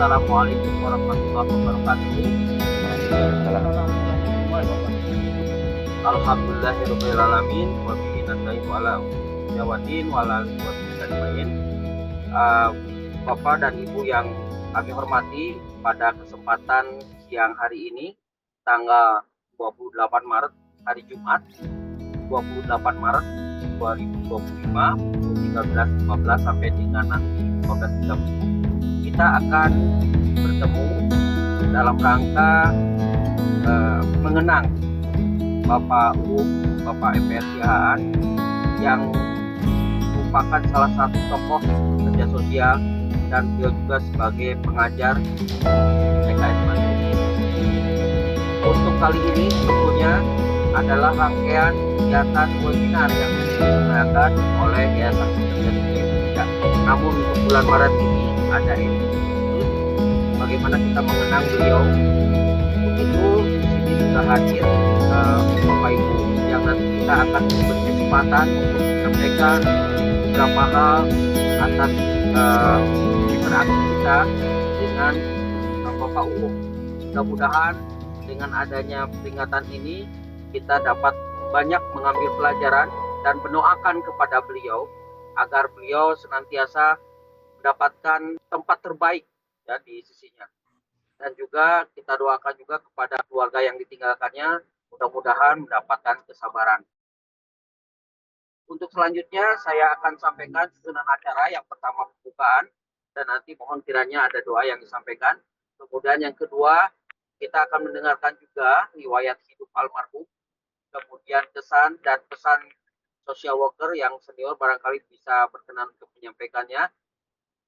Assalamualaikum warahmatullahi wabarakatuh. Waalaikumsalam warahmatullahi wabarakatuh. Alhamdulillahirobbilalamin. Wabihi nasta'inu ala jawadin wala ajmain. Bapak dan Ibu yang kami hormati, pada kesempatan siang hari ini, tanggal 28 Maret, hari Jumat, 28 Maret 2025, pukul 13.15 sampai dengan nanti 15.30, kita akan bertemu dalam rangka mengenang Bapak Bapak MPRI Haan yang merupakan salah satu tokoh kerja sosial dan beliau juga sebagai pengajar TKS Mandiri. Untuk kali ini tentunya adalah rangkaian kegiatan webinar yang diselenggarakan oleh Yayasan Pekerja Sosial Indonesia. Namun untuk bulan Maret ini ada ini bagaimana kita mengenang beliau. Untuk itu di sini juga hadir Bapak Ibu yang nanti kita akan memberi kesempatan untuk menyampaikan beberapa hal atas interaksi kita dengan Bapak Uum. Mudah-mudahan dengan adanya peringatan ini kita dapat banyak mengambil pelajaran dan mendoakan kepada beliau agar beliau senantiasa mendapatkan tempat terbaik ya di sisinya. Dan juga kita doakan juga kepada keluarga yang ditinggalkannya, mudah-mudahan mendapatkan kesabaran. Untuk selanjutnya saya akan sampaikan susunan acara. Yang pertama pembukaan, dan nanti mohon kiranya ada doa yang disampaikan. Kemudian yang kedua, kita akan mendengarkan juga riwayat hidup almarhum, kemudian kesan dan pesan social worker yang senior barangkali bisa berkenan untuk menyampaikannya,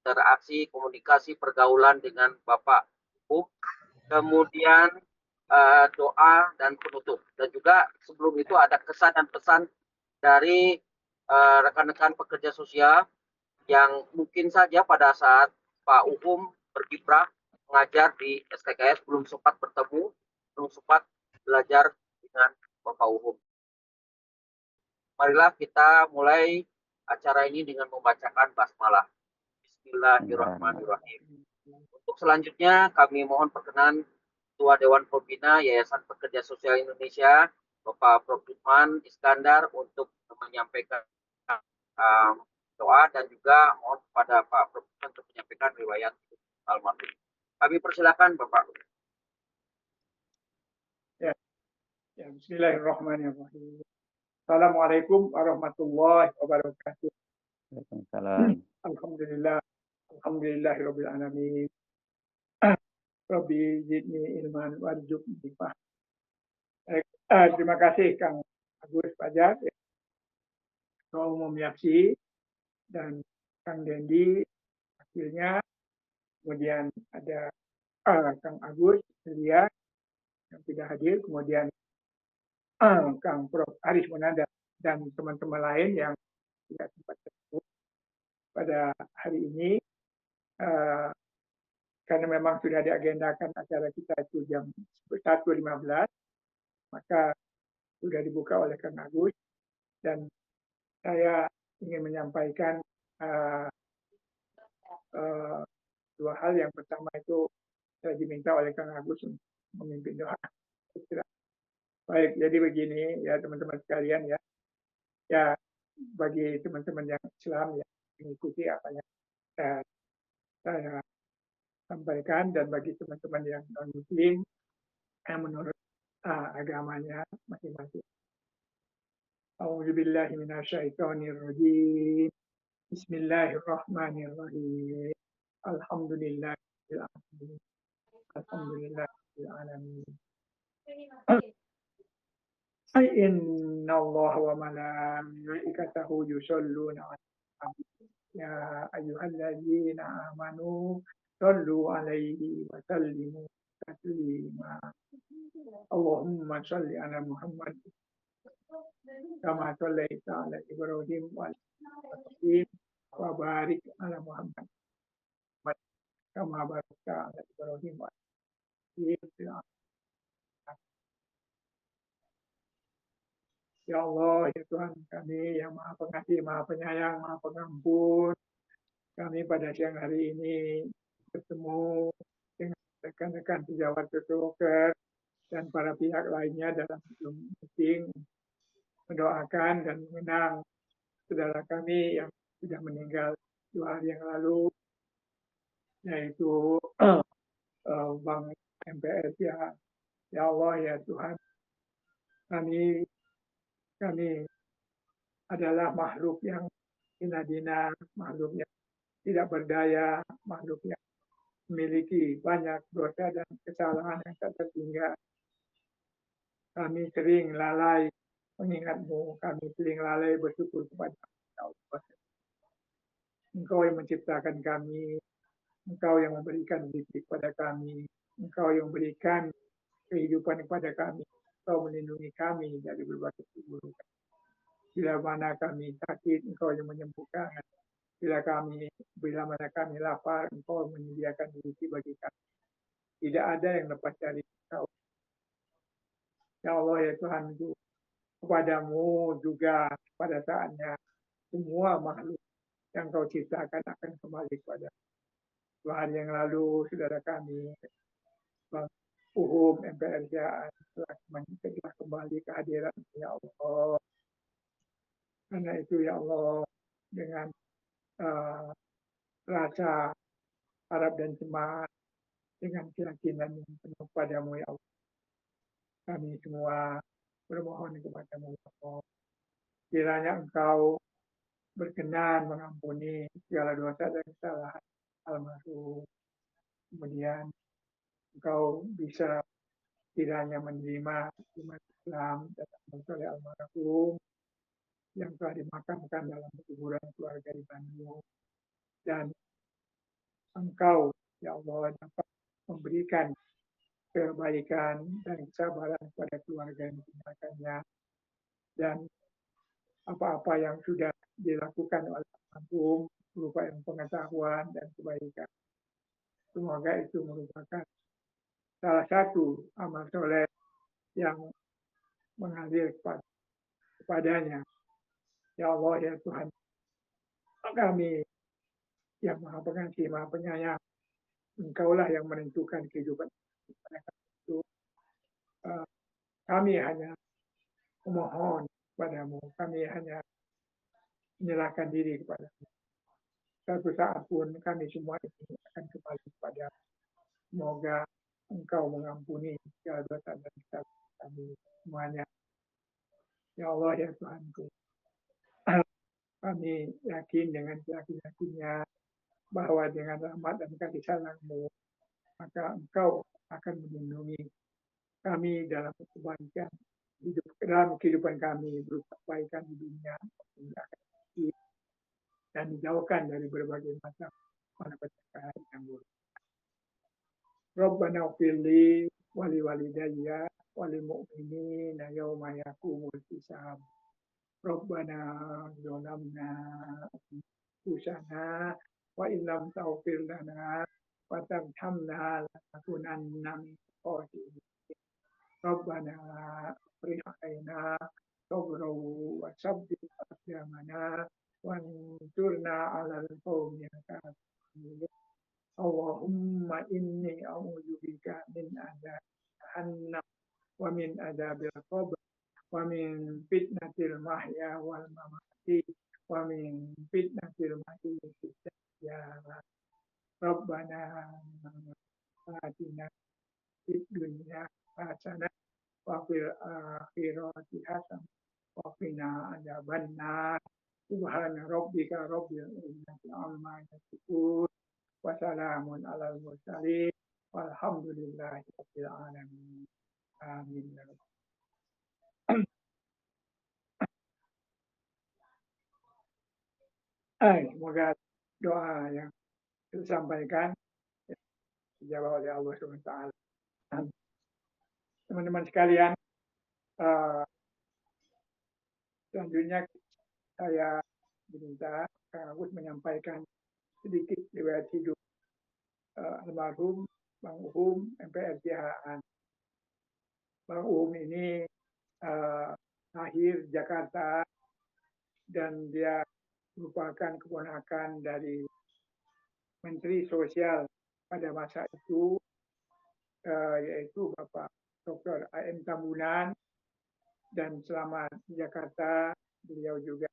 interaksi, komunikasi, pergaulan dengan Bapak Ibu, kemudian doa dan penutup. Dan juga sebelum itu ada kesan dan pesan dari rekan-rekan pekerja sosial yang mungkin saja pada saat Pak Uum berkiprah mengajar di STKS belum sempat bertemu, belum sempat belajar dengan Bapak Uum. Marilah kita mulai acara ini dengan membacakan basmalah. Bismillahirrahmanirrahim. Untuk selanjutnya kami mohon perkenan Ketua Dewan Pembina Yayasan Pekerja Sosial Indonesia, Bapak Prof. Lukman Iskandar, untuk menyampaikan doa dan juga mohon kepada Pak Prof. untuk menyampaikan riwayat almarhum. Kami persilakan Bapak. Ya, bismillahirrahmanirrahim. Assalamualaikum warahmatullahi wabarakatuh. Waalaikumsalam. Alhamdulillah, alhamdulillahirabbil alamin. Rabbi zidni ilman warzuqni fahma. Terima kasih Kang Agus Fajar, Ketua Umum YAPSI, dan Kang Dendi wakilnya. Kemudian ada Kang Agus Lia yang tidak hadir, kemudian Kang Prof. Aris Monada dan teman-teman lain yang tidak sempat ketemu pada hari ini, karena memang sudah diagendakan acara kita itu jam 1.15, maka sudah dibuka oleh Kang Agus, dan saya ingin menyampaikan dua hal. Yang pertama itu saya diminta oleh Kang Agus untuk memimpin doa. Baik, jadi begini ya teman-teman sekalian ya. Ya, bagi teman-teman yang Islam yang mengikuti apa yang saya sampaikan, dan bagi teman-teman yang non-Muslim yang menurut agamanya masing-masing. A'udzubillahi minasyaitonirrajim. Bismillahirrahmanirrahim. Alhamdulillahirabbil alamin. Alhamdulillahirabbil alamin. Innallaha wa malaikatahu yusholluna 'alan nabi ya ayyuhalladzina amanu shollu 'alaihi wa sallimu taslima. Allahumma sholli 'ala Muhammad kama shallaita 'ala Ibrahim wa 'ala Ibrahim wa barik 'ala Muhammad kama barakta 'ala Ibrahim wa 'ala Ibrahim. Ya Allah, ya Tuhan kami yang Maha Pengasih, Maha Penyayang, Maha Pengampun, kami pada siang hari ini bertemu dengan rekan-rekan sejawat Worker dan para pihak lainnya dalam meeting mendoakan dan mengenang saudara kami yang sudah meninggal 2 hari yang lalu, yaitu Bang MPS ya. Ya Allah ya Tuhan, kami adalah makhluk yang hina-dina, makhluk yang tidak berdaya, makhluk yang memiliki banyak dosa dan kesalahan yang tak terhingga. Kami sering lalai mengingatmu, kami sering lalai bersyukur kepada Allah. Engkau yang menciptakan kami, Engkau yang memberikan rezeki kepada kami, Engkau yang memberikan kehidupan kepada kami, Engkau melindungi kami dari berbagai keburukan. Bila mana kami sakit, Engkau yang menyembuhkan. Bila mana kami lapar, Engkau menyediakan rezeki bagi kami. Tidak ada yang lepas dari Engkau. Ya Allah ya Tuhan, kepadamu juga pada saatnya semua makhluk yang Kau ciptakan akan kembali kepada. 2 hari yang lalu, saudara kami, Bang Uhum MPRJ telah kembali ke hadirat ya Allah. Karena itu ya Allah, dengan rasa harap dan semangat, dengan keyakinan yang penuh padamu ya Allah, kami semua bermohon kepadamu ya Allah. Kiranya Engkau berkenan mengampuni segala dosa dan kesalahan almarhum. Kemudian Engkau bisa kiranya menerima umat Islam dan soleh almarhum yang telah dimakamkan dalam kuburan keluarga di Bandung. Dan Engkau, ya Allah, dapat memberikan kebaikan dan kesabaran kepada keluarga yang ditinggalkannya. Dan apa-apa yang sudah dilakukan oleh almarhum berupa pengetahuan dan kebaikan, semoga itu merupakan salah satu amal soleh yang mengalir kepadanya. Ya Allah, ya Tuhan kami yang Maha Pengasih, Maha Penyayang, Engkaulah yang menentukan kehidupan itu. Kami hanya memohon kepadamu, kami hanya menyerahkan diri kepadamu. Suatu saat pun kami semua ini akan kembali kepada. Semoga Engkau mengampuni segala dosa dan kesalahan kami semuanya. Ya Allah, ya Tuhanku, kami yakin dengan yakin-yakinnya bahwa dengan rahmat dan kasih sayang-Mu, maka Engkau akan melindungi kami dalam kebaikan dalam kehidupan kami, berupa kebaikan di dunia dan dijauhkan dari berbagai macam malapetaka yang buruk. Rabbana ufirli wali walidayya wali mu'minina yawma yaqumul hisab. Rabbana zalamna anfusana wa illam taghfir lana wa tarhamna lanakunanna minal khasirin. Rabbana afrigh alaina sabran wa sabbit aqdamana wansurna 'alal qaumil kafirin. Allahumma inni a'udzubika min adzab jahannam wa min adzabil qabr wa min fitnatil mahya wal mamati wa min fitnatil masiihid dajjal. Rabbana atina fid dunya hasanah wa fil akhirati hasanah wa qina adzabannar. Subhana rabbika rabbil izzati amma yasifun. Wassalamun alal mursalin walhamdulillahi rabbil alamin. Amin. Semoga doa yang disampaikan dijawab oleh Allah SWT. Teman-teman sekalian, selanjutnya saya diminta Kang Agus menyampaikan sedikit riwayat hidup almarhum Bang Uhum MPRJ. Bang Uhum ini lahir Jakarta dan dia merupakan keponakan dari Menteri Sosial pada masa itu, yaitu Bapak Dr. A.M. Tambunan, dan selama di Jakarta beliau juga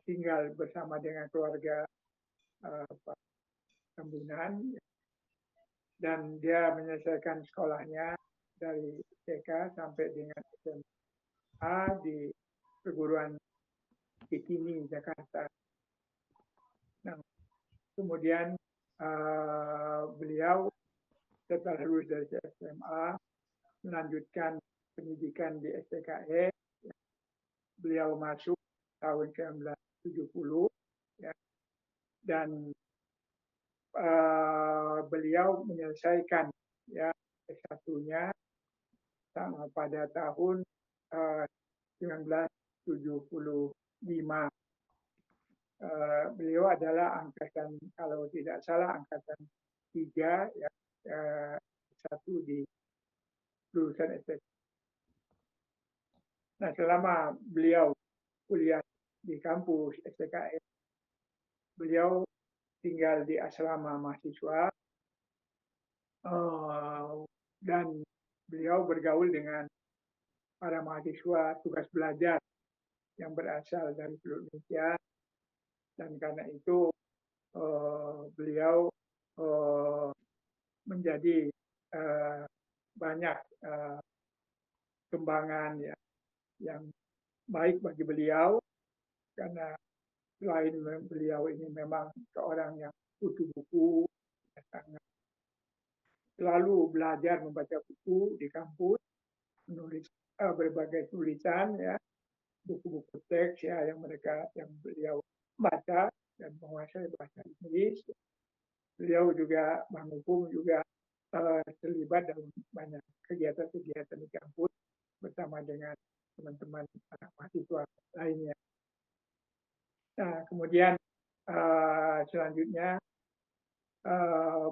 tinggal bersama dengan keluarga Pak Tambunan, dan dia menyelesaikan sekolahnya dari TK sampai dengan SMA di perguruan Cikini, Jakarta. Nah, kemudian beliau setelah lulus dari SMA melanjutkan pendidikan di STKS. Beliau masuk tahun 1970, ya, dan beliau menyelesaikan, ya, S1-nya pada tahun 1975. Beliau adalah angkatan, kalau tidak salah, angkatan 3, ya, satu di lulusan STK. Nah, selama beliau kuliah di kampus STKS, beliau tinggal di asrama mahasiswa, dan beliau bergaul dengan para mahasiswa tugas belajar yang berasal dari seluruh Indonesia, dan karena itu beliau menjadi banyak kembangan, ya, yang baik bagi beliau, karena selain beliau ini memang seorang yang kutu buku, sangat selalu belajar membaca buku di kampus, menulis berbagai tulisan, ya, buku-buku teks, ya, yang beliau baca dan menguasai bahasa Inggris. Beliau juga menghukum, juga terlibat dalam banyak kegiatan-kegiatan di kampus bersama dengan teman-teman mahasiswa lainnya. Nah, kemudian selanjutnya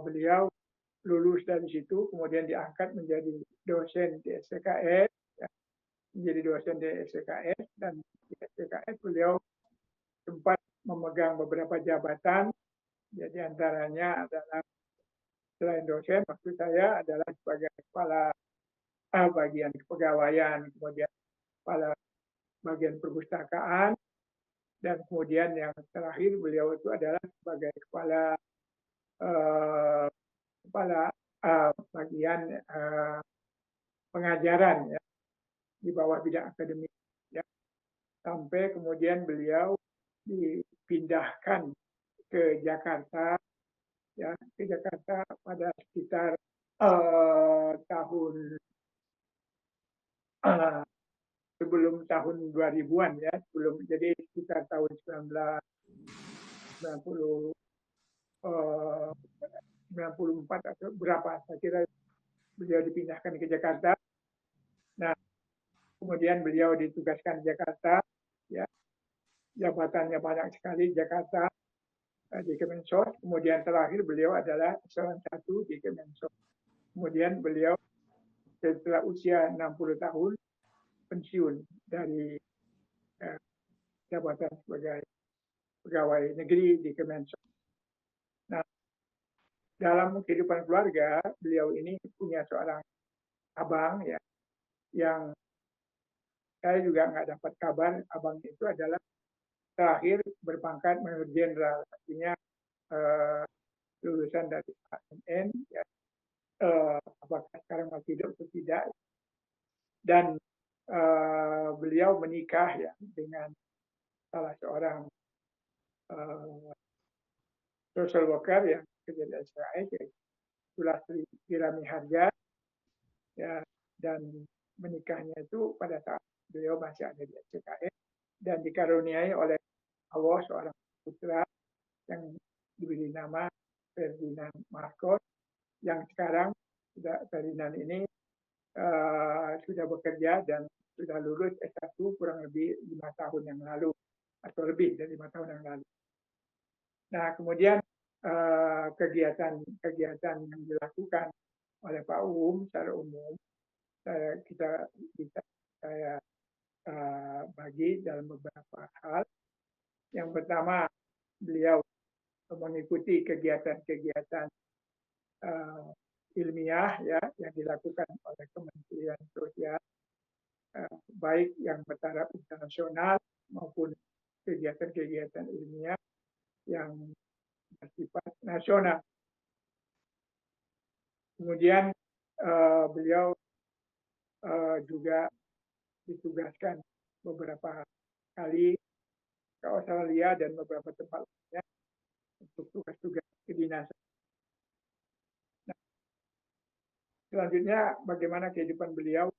beliau lulus dari situ, kemudian diangkat menjadi dosen di STKS, ya, menjadi dosen di STKS, dan di STKS beliau sempat memegang beberapa jabatan, jadi antaranya adalah, selain dosen, maksud saya adalah sebagai kepala bagian kepegawaian, kemudian kepala bagian perpustakaan, dan kemudian yang terakhir beliau itu adalah sebagai kepala bagian pengajaran, ya, di bawah bidang akademik, ya, sampai kemudian beliau dipindahkan ke Jakarta, ya, ke Jakarta pada sekitar tahun sebelum tahun 2000-an, ya, jadi sekitar tahun 1994 atau berapa, saya kira beliau dipindahkan ke Jakarta. Nah, kemudian beliau ditugaskan di Jakarta, ya, jabatannya banyak sekali di Jakarta, di Kemensos. Kemudian terakhir beliau adalah eselon 1 di Kemensos. Kemudian beliau setelah usia 60 tahun pensiun dari jabatan sebagai pegawai negeri di Kemensos. Nah, dalam kehidupan keluarga, beliau ini punya seorang abang, ya, yang saya juga nggak dapat kabar. Abang itu adalah terakhir berpangkat Major Jenderal, artinya lulusan dari AMN, ya, apakah sekarang masih hidup atau tidak. Dan beliau menikah, ya, dengan salah seorang social worker yang kerja di SKS, yaitu Sulastri Kirami Harja, ya, dan menikahnya itu pada saat beliau masih ada di SKS, dan dikaruniai oleh Allah seorang putra yang diberi nama Ferdinand Marcos, yang sekarang Ferdinand ini sudah bekerja dan sudah lulus S1 kurang lebih 5 tahun yang lalu, atau lebih dari 5 tahun yang lalu. Nah, kemudian kegiatan-kegiatan yang dilakukan oleh Pak Uum secara umum, saya bagi dalam beberapa hal. Yang pertama, beliau mengikuti kegiatan-kegiatan eh, ilmiah ya yang dilakukan oleh Kementerian Sosial, baik yang bertaraf internasional maupun kegiatan-kegiatan ilmiah yang bersifat nasional. Kemudian beliau juga ditugaskan beberapa kali ke Australia dan beberapa tempat lainnya untuk tugas-tugas kedinasan. Nah, selanjutnya bagaimana kehidupan beliau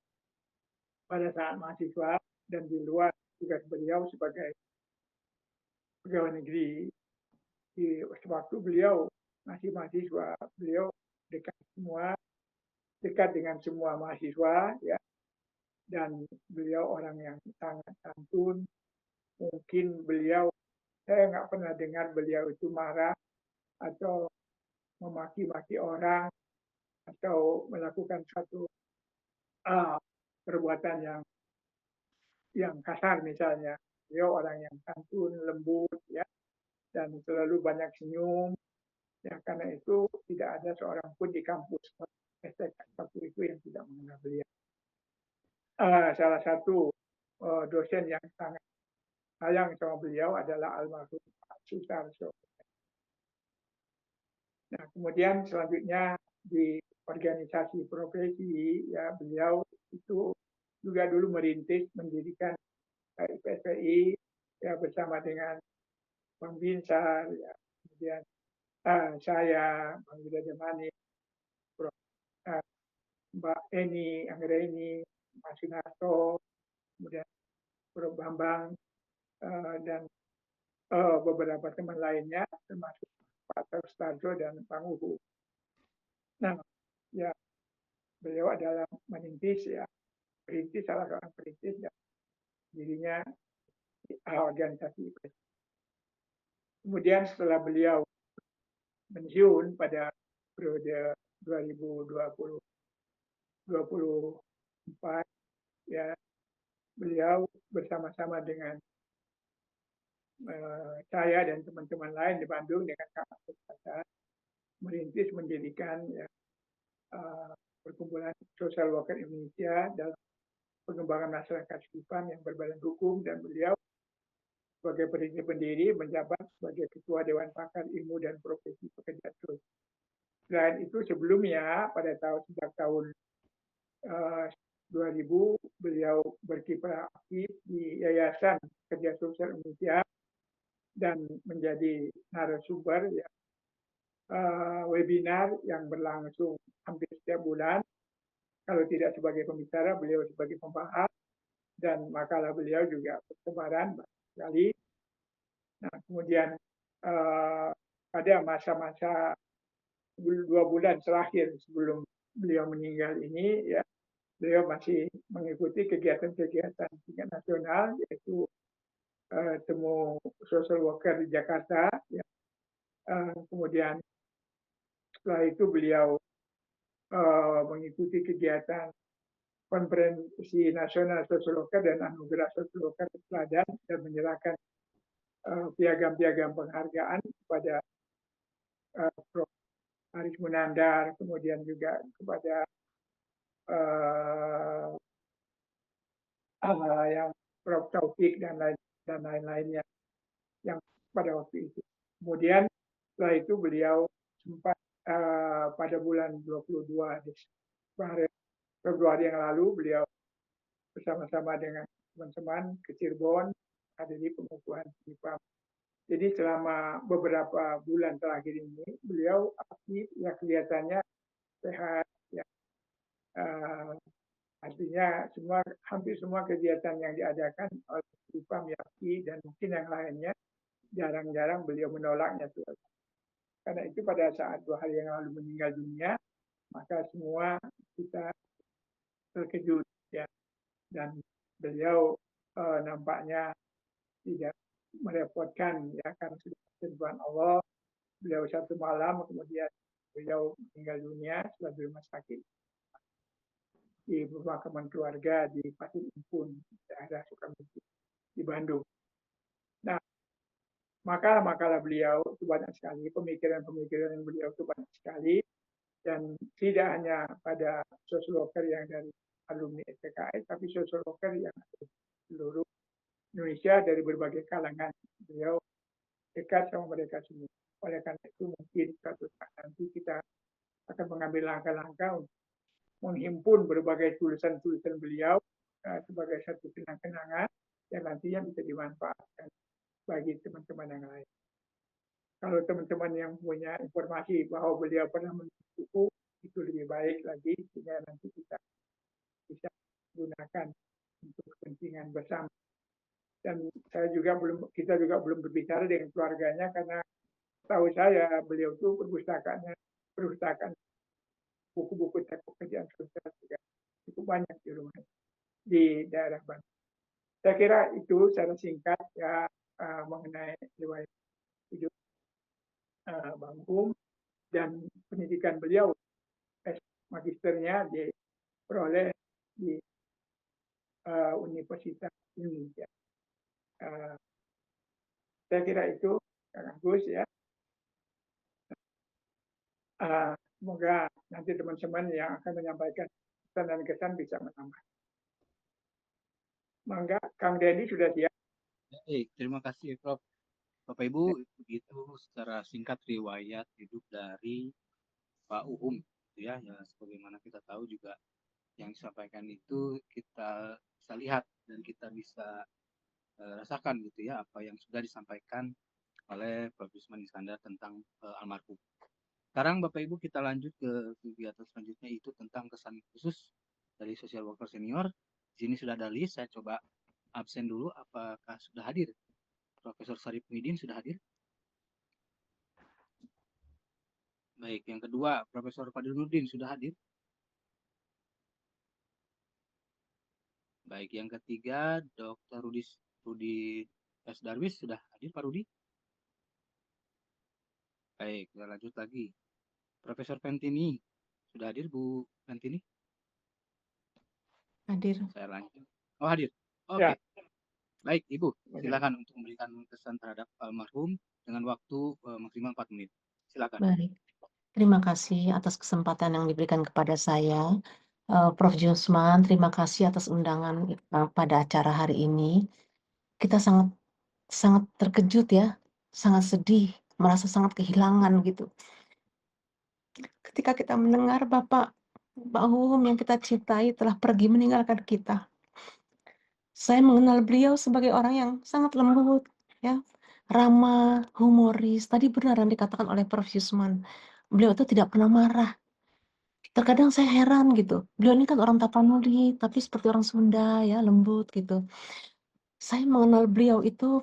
pada saat mahasiswa dan di luar tugas beliau sebagai pegawai negeri. Di waktu beliau masih mahasiswa, beliau dekat dengan semua mahasiswa ya, dan beliau orang yang sangat santun. Mungkin saya nggak pernah dengar beliau itu marah atau memaki-maki orang atau melakukan satu perbuatan yang kasar misalnya. Beliau orang yang santun, lembut, ya, dan selalu banyak senyum. Ya, karena itu tidak ada seorang pun di kampus waktu itu yang tidak mengenal beliau. Salah satu dosen yang sangat sayang sama beliau adalah almarhum Pak Sutarso. Nah, kemudian selanjutnya di organisasi profesi, ya beliau itu juga dulu mendirikan IPSPI ya bersama dengan Bang Binsar, ya, kemudian saya, Bang Yuda Jamani, Mbak Eni Anggraini, Mas Sunarto, kemudian Prof. Bambang, dan beberapa teman lainnya, termasuk Pak Tarstarjo dan Bang Uhu. Nah, ya beliau adalah salah seorang perintis dan dirinya organisasi IPS. Kemudian setelah beliau pensiun pada periode 2024, ya beliau bersama-sama dengan saya dan teman-teman lain di Bandung dengan kakak saya mendirikan ya, perkumpulan Social Worker Indonesia dalam pengembangan masyarakat sekitar yang berbadan hukum, dan beliau sebagai pendiri menjabat sebagai Ketua Dewan Pakar Ilmu dan Profesi Pekerja Sosial. Selain itu sebelumnya sejak tahun 2000 beliau berkiprah aktif di Yayasan Kerja Sosial Indonesia dan menjadi narasumber ya, webinar yang berlangsung hampir setiap bulan. Kalau tidak sebagai pembicara, beliau sebagai pembahas, dan makalah beliau juga bertebaran banyak sekali. Nah, kemudian pada masa-masa 2 bulan terakhir sebelum beliau meninggal ini, ya beliau masih mengikuti kegiatan-kegiatan tingkat nasional, yaitu temu social worker di Jakarta. Ya. Kemudian setelah itu beliau mengikuti kegiatan konferensi nasional social worker dan anugerah social worker teladan, dan menyerahkan piagam-piagam penghargaan kepada Prof. Aris Munandar, kemudian juga kepada yang Prof. Taufik dan lain-lainnya yang pada waktu itu. Kemudian setelah itu beliau sempat pada bulan 22 Februari yang lalu beliau bersama-sama dengan teman-teman ke Cirebon hadiri pengukuhan SIPAM. Jadi selama beberapa bulan terakhir ini beliau aktif, ya kelihatannya sehat, ya. Artinya hampir semua kegiatan yang diadakan oleh SIPAM, YAPI, dan mungkin yang lainnya jarang-jarang beliau menolaknya. Karena itu pada saat 2 hari yang lalu meninggal dunia, maka semua kita terkejut, ya. Dan beliau nampaknya tidak merepotkan, ya, karena sudah ketentuan Allah. Beliau satu malam kemudian beliau meninggal dunia setelah di rumah sakit di pemakaman keluarga di Pasir Impun, daerah Sukabumi di Bandung. Nah, makalah beliau itu banyak sekali, pemikiran-pemikiran beliau itu banyak sekali, dan tidak hanya pada social worker yang dari alumni SPKS, tapi social worker yang ada di seluruh Indonesia dari berbagai kalangan. Beliau dekat sama mereka semua. Oleh karena itu mungkin suatu saat nanti kita akan mengambil langkah-langkah untuk menghimpun berbagai tulisan-tulisan beliau sebagai satu kenang-kenangan yang nantinya bisa dimanfaatkan bagi teman-teman yang lain. Kalau teman-teman yang punya informasi bahwa beliau pernah menulis buku, itu lebih baik lagi sehingga nanti kita bisa gunakan untuk kepentingan bersama. Dan kita juga belum berbicara dengan keluarganya karena tahu saya beliau itu perpustakaan buku-buku tentang pekerjaan sosial juga cukup banyak di rumah di daerah Bandung. Saya kira itu secara singkat ya mengenai riwayat hidup Bang Hum dan pendidikan beliau. Magisternya diperoleh di Universitas Indonesia. Saya kira itu Kang Agus ya. Semoga nanti teman-teman yang akan menyampaikan pesan dan kesan bisa menambah. Mangga, Kang Dedi sudah siap. Baik, terima kasih Prof. Bapak Ibu, begitu secara singkat riwayat hidup dari Pak Uhum, gitu ya. Ya, sebagaimana kita tahu juga yang disampaikan itu kita bisa lihat dan kita bisa rasakan gitu ya apa yang sudah disampaikan oleh Prof. Yusman Iskandar tentang almarhum. Sekarang Bapak Ibu kita lanjut ke kegiatan selanjutnya itu tentang kesan khusus dari social worker senior. Di sini sudah ada list, saya coba absen dulu. Apakah sudah hadir? Profesor Sarip Muhyiddin sudah hadir? Baik, yang kedua Profesor Fadil Nurdin sudah hadir? Baik, yang ketiga Dr. Rudi S. Darwis sudah hadir Pak Rudi? Baik, kita lanjut lagi. Profesor Pentini sudah hadir Bu Pentini? Hadir. Saya lanjut. Oh, hadir. Oke. Ya. Baik, Ibu, silakan untuk memberikan kesan terhadap almarhum dengan waktu maksimal 4 menit. Silakan. Baik. Terima kasih atas kesempatan yang diberikan kepada saya. Prof. Jusman, terima kasih atas undangan pada acara hari ini. Kita sangat terkejut ya, sangat sedih, merasa sangat kehilangan gitu. Ketika kita mendengar Bapak Uhum yang kita cintai telah pergi meninggalkan kita. Saya mengenal beliau sebagai orang yang sangat lembut, ya, ramah, humoris. Tadi benar yang dikatakan oleh Prof. Yusman. Beliau itu tidak pernah marah. Terkadang saya heran gitu. Beliau ini kan orang Tapanuli, tapi seperti orang Sunda ya, lembut gitu. Saya mengenal beliau itu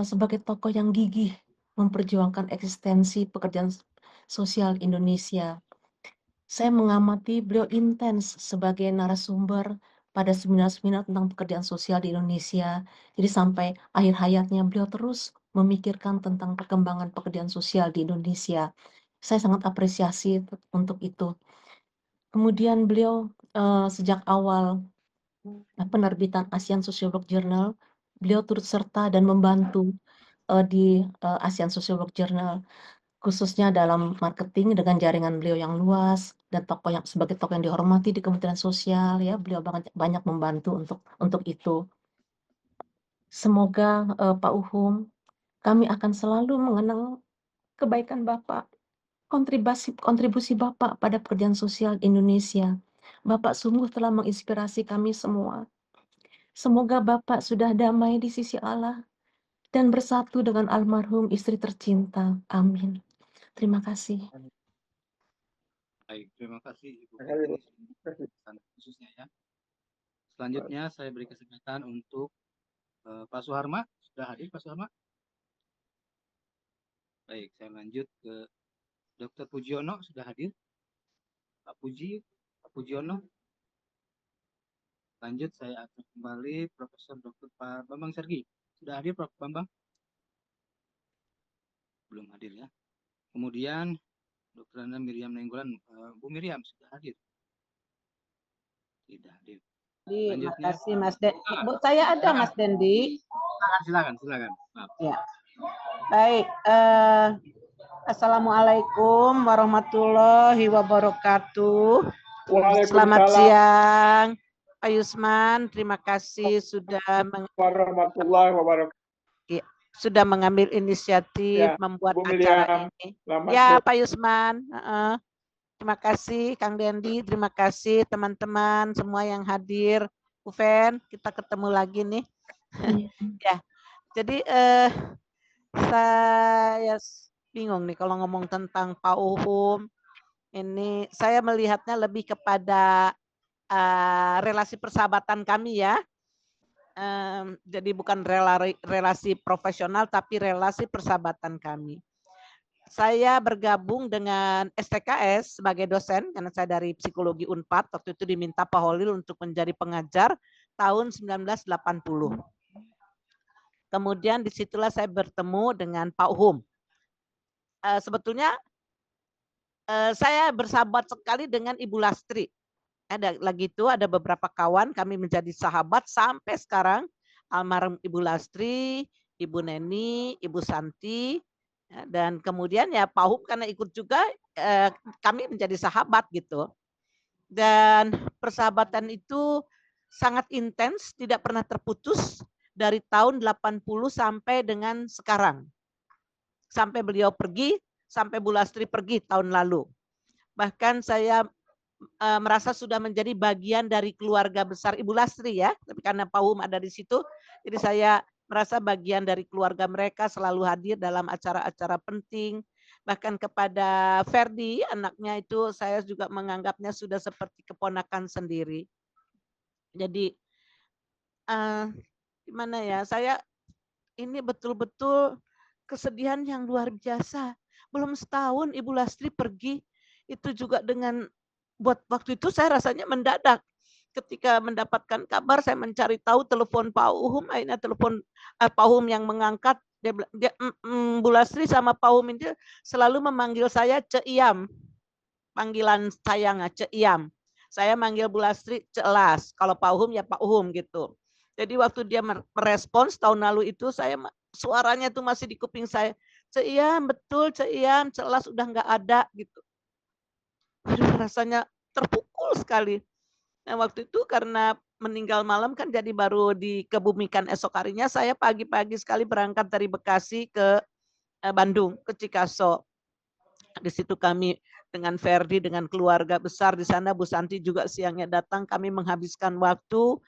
sebagai tokoh yang gigih memperjuangkan eksistensi pekerjaan sosial Indonesia. Saya mengamati beliau intens sebagai narasumber pada seminar-seminar tentang pekerjaan sosial di Indonesia. Jadi sampai akhir hayatnya beliau terus memikirkan tentang perkembangan pekerjaan sosial di Indonesia. Saya sangat apresiasi untuk itu. Kemudian beliau sejak awal penerbitan ASEAN Social Work Journal, beliau turut serta dan membantu di ASEAN Social Work Journal, khususnya dalam marketing dengan jaringan beliau yang luas dan sebagai tokoh yang dihormati di Kementerian Sosial ya, beliau banyak membantu untuk itu. Semoga Pak Uhum, kami akan selalu mengenang kebaikan Bapak, kontribusi Bapak pada pekerjaan sosial Indonesia. Bapak sungguh telah menginspirasi kami semua. Semoga Bapak sudah damai di sisi Allah dan bersatu dengan almarhum istri tercinta. Amin. Terima kasih. Baik, terima kasih Ibu Pentini kesan khususnya ya. Selanjutnya saya beri kesempatan untuk Pak Suharma. Sudah hadir Pak Suharma? Baik, saya lanjut ke Dr. Pujiono. Sudah hadir? Pak Pujiono. Lanjut saya atur kembali Profesor Dr. Pak Bambang Sergi. Sudah hadir Prof. Bambang? Belum hadir ya. Kemudian Dr. Anda Miriam Nainggolan. Bu Miriam sudah hadir? Tidak hadir. Terima kasih Mas Dendi. Bu, saya ada Mas Dendi. Silakan. Maaf. Ya. Baik, Assalamualaikum warahmatullahi wabarakatuh. Selamat Waalaikumsalam siang, Pak Yusman. Terima kasih warahmatullahi wabarakatuh. sudah mengambil inisiatif Ya, membuat Bu acara Miriam, ini. selamat Ya, sore. Pak Yusman. Terima kasih, Kang Dendi. Terima kasih, teman-teman semua yang hadir. Uven, kita ketemu lagi nih. Ya, jadi saya bingung nih kalau ngomong tentang Pak Uhum. Ini saya melihatnya lebih kepada relasi persahabatan kami ya. Jadi bukan relasi profesional tapi relasi persahabatan kami. Saya bergabung dengan STKS sebagai dosen karena saya dari psikologi Unpad. Waktu itu diminta Pak Holil untuk menjadi pengajar tahun 1980. Kemudian disitulah saya bertemu dengan Pak Uhum. Sebetulnya saya bersahabat sekali dengan Ibu Lastri. Ada beberapa kawan kami menjadi sahabat sampai sekarang, almarhum Ibu Lastri, Ibu Neni, Ibu Santi, dan kemudian ya Pak Hum karena ikut juga kami menjadi sahabat gitu. Dan persahabatan itu sangat intens, tidak pernah terputus dari tahun 80 sampai dengan sekarang. Sampai beliau pergi, sampai Bu Lastri pergi tahun lalu. Bahkan saya merasa sudah menjadi bagian dari keluarga besar Ibu Lastri ya. Tapi karena Pak Hum ada di situ, jadi saya merasa bagian dari keluarga mereka, selalu hadir dalam acara-acara penting. Bahkan kepada Ferdi, anaknya itu saya juga menganggapnya sudah seperti keponakan sendiri. Jadi gimana ya, saya ini betul-betul kesedihan yang luar biasa. Belum setahun Ibu Lastri pergi, itu juga dengan buat waktu itu saya rasanya mendadak. Ketika mendapatkan kabar, saya mencari tahu, telepon Pak Uhum, akhirnya telepon Pak Uhum yang mengangkat. Bu Lastri sama Pak Uhum itu selalu memanggil saya Cek Iam, panggilan sayangnya Cek Iam. Saya manggil Bu Lastri Cek Las, kalau Pak Uhum ya Pak Uhum gitu. Jadi waktu dia merespons tahun lalu itu, saya suaranya tuh masih di kuping saya. Cek Iam, betul Cek Iam, Cek Las udah nggak ada gitu. Aduh, rasanya terpukul sekali. Nah, waktu itu karena meninggal malam kan jadi baru dikebumikan esok harinya, saya pagi-pagi sekali berangkat dari Bekasi ke Bandung, ke Cikaso. Di situ kami dengan Ferdi, dengan keluarga besar di sana, Bu Santi juga siangnya datang, kami menghabiskan waktu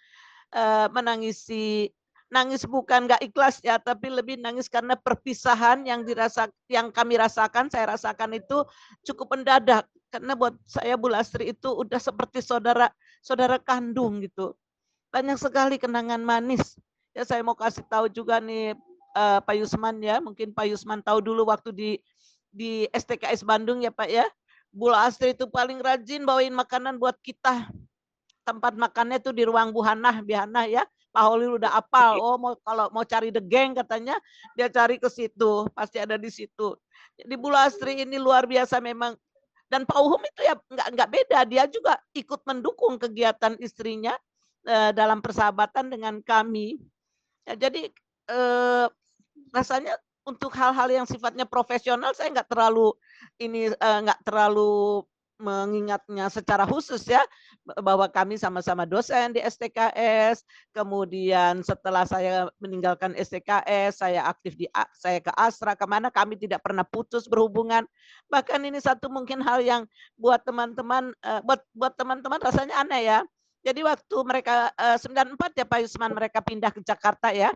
menangisi, nangis bukan nggak ikhlas ya, tapi lebih nangis karena perpisahan yang kami rasakan, saya rasakan itu cukup mendadak. Karena buat saya Bu Lastri itu udah seperti saudara kandung gitu. Banyak sekali kenangan manis. Ya saya mau kasih tahu juga nih Pak Yusman ya, mungkin Pak Yusman tahu dulu waktu di STKS Bandung ya Pak ya. Bu Lastri itu paling rajin bawain makanan buat kita. Tempat makannya tuh di ruang Bu Hanah, ya. Pak Holil udah apal. Oh, kalau mau cari The Gang katanya, dia cari ke situ, pasti ada di situ. Jadi Bu Lastri ini luar biasa memang. Dan Pak Uhum itu ya nggak beda, dia juga ikut mendukung kegiatan istrinya dalam persahabatan dengan kami. Ya, jadi rasanya untuk hal-hal yang sifatnya profesional saya nggak terlalu mengingatnya secara khusus ya, bahwa kami sama-sama dosen di STKS, kemudian setelah saya meninggalkan STKS saya ke Astra, kemana kami tidak pernah putus berhubungan. Bahkan ini satu mungkin hal yang buat teman-teman buat teman-teman rasanya aneh ya. Jadi waktu mereka 94 ya Pak Yusman, mereka pindah ke Jakarta ya.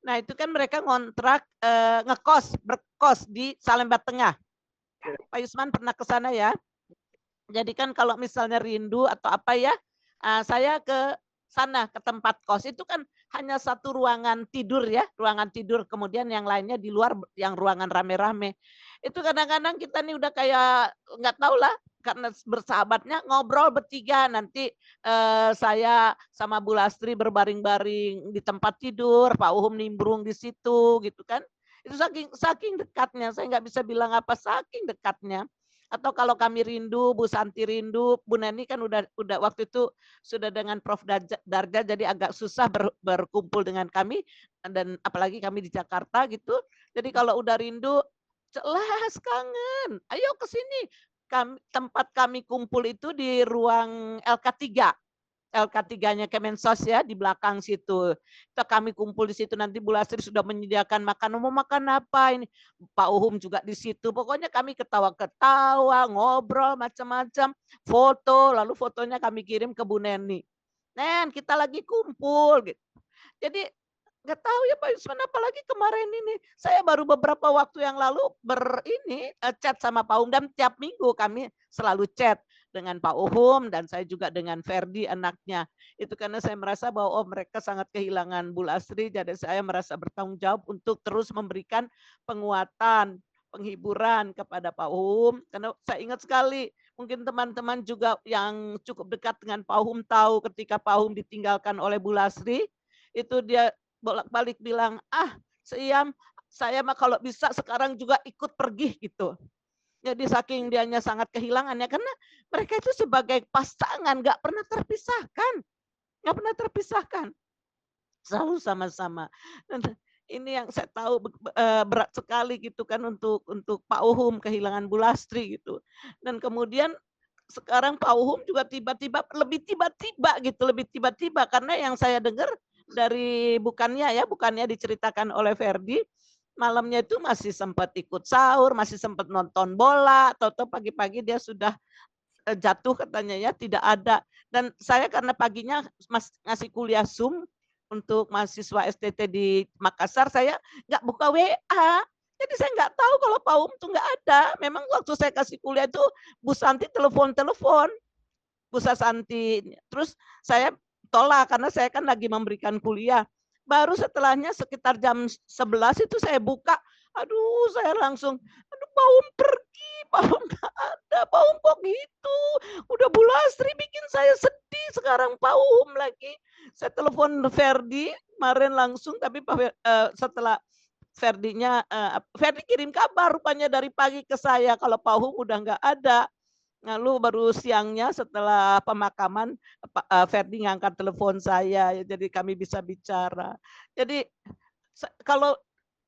Nah itu kan mereka ngontrak berkos di Salemba Tengah. Pak Yusman pernah ke sana ya. Jadi kan kalau misalnya rindu atau apa ya, saya ke sana, ke tempat kos. Itu kan hanya satu ruangan tidur ya, ruangan tidur. Kemudian yang lainnya di luar, yang ruangan rame-rame. Itu kadang-kadang kita nih udah kayak, nggak tahu lah, karena bersahabatnya ngobrol bertiga. Nanti saya sama Bu Lastri berbaring-baring di tempat tidur, Pak Uhum nimbrung di situ gitu kan. Itu saking dekatnya, saya nggak bisa bilang apa, saking dekatnya. Atau kalau kami rindu, Bu Santi rindu, Bu Neni kan udah waktu itu sudah dengan Prof Darga, jadi agak susah berkumpul dengan kami, dan apalagi kami di Jakarta gitu. Jadi kalau udah rindu, Jelas kangen. Ayo ke sini. Tempat kami kumpul itu di ruang LK3. LK3-nya Kemensos ya, di belakang situ. Kita kami kumpul di situ, nanti Bu Lastri sudah menyediakan makan. Mau makan apa ini? Pak Uhum juga di situ. Pokoknya kami ketawa-ketawa, ngobrol macam-macam, foto, lalu fotonya kami kirim ke Bu Neni. Nen, kita lagi kumpul gitu. Jadi nggak tahu ya Pak Yusman, apalagi kemarin ini saya baru beberapa waktu yang lalu chat sama Pak Uhum, dan tiap minggu kami selalu chat dengan Pak Uhum dan saya juga dengan Ferdi anaknya. Itu karena saya merasa bahwa mereka sangat kehilangan Bu Lastri, jadi saya merasa bertanggung jawab untuk terus memberikan penguatan, penghiburan kepada Pak Uhum, karena saya ingat sekali, mungkin teman-teman juga yang cukup dekat dengan Pak Uhum tahu ketika Pak Uhum ditinggalkan oleh Bu Lastri, itu dia bolak-balik bilang, Siam, saya mah kalau bisa sekarang juga ikut pergi gitu. Jadi saking dianya sangat kehilangannya, karena mereka itu sebagai pasangan nggak pernah terpisahkan, selalu sama-sama. Dan ini yang saya tahu berat sekali gitu kan untuk Pak Uhum kehilangan Bu Lastri gitu. Dan kemudian sekarang Pak Uhum juga tiba-tiba lebih tiba-tiba karena yang saya dengar dari bukannya diceritakan oleh Ferdi, malamnya itu masih sempat ikut sahur, masih sempat nonton bola, atau pagi-pagi dia sudah jatuh katanya ya, tidak ada. Dan saya karena paginya ngasih kuliah Zoom untuk mahasiswa STT di Makassar, saya nggak buka WA. Jadi saya nggak tahu kalau Pak Uhum tuh nggak ada. Memang waktu saya kasih kuliah itu Bu Santi telepon, Bu Sasanti. Terus saya tolak karena saya kan lagi memberikan kuliah. Baru setelahnya sekitar jam 11 itu saya buka. Aduh, saya langsung, Pak Uhum pergi, Pak Uhum nggak ada, Pak Uhum kok gitu. Udah Bu Lastri bikin saya sedih, sekarang Pak Uhum lagi. Saya telepon Ferdi kemarin langsung, tapi setelah Ferdi kirim kabar rupanya dari pagi ke saya kalau Pak Uhum udah nggak ada. Lalu baru siangnya setelah pemakaman Ferdi ngangkat telepon saya, jadi kami bisa bicara. Jadi kalau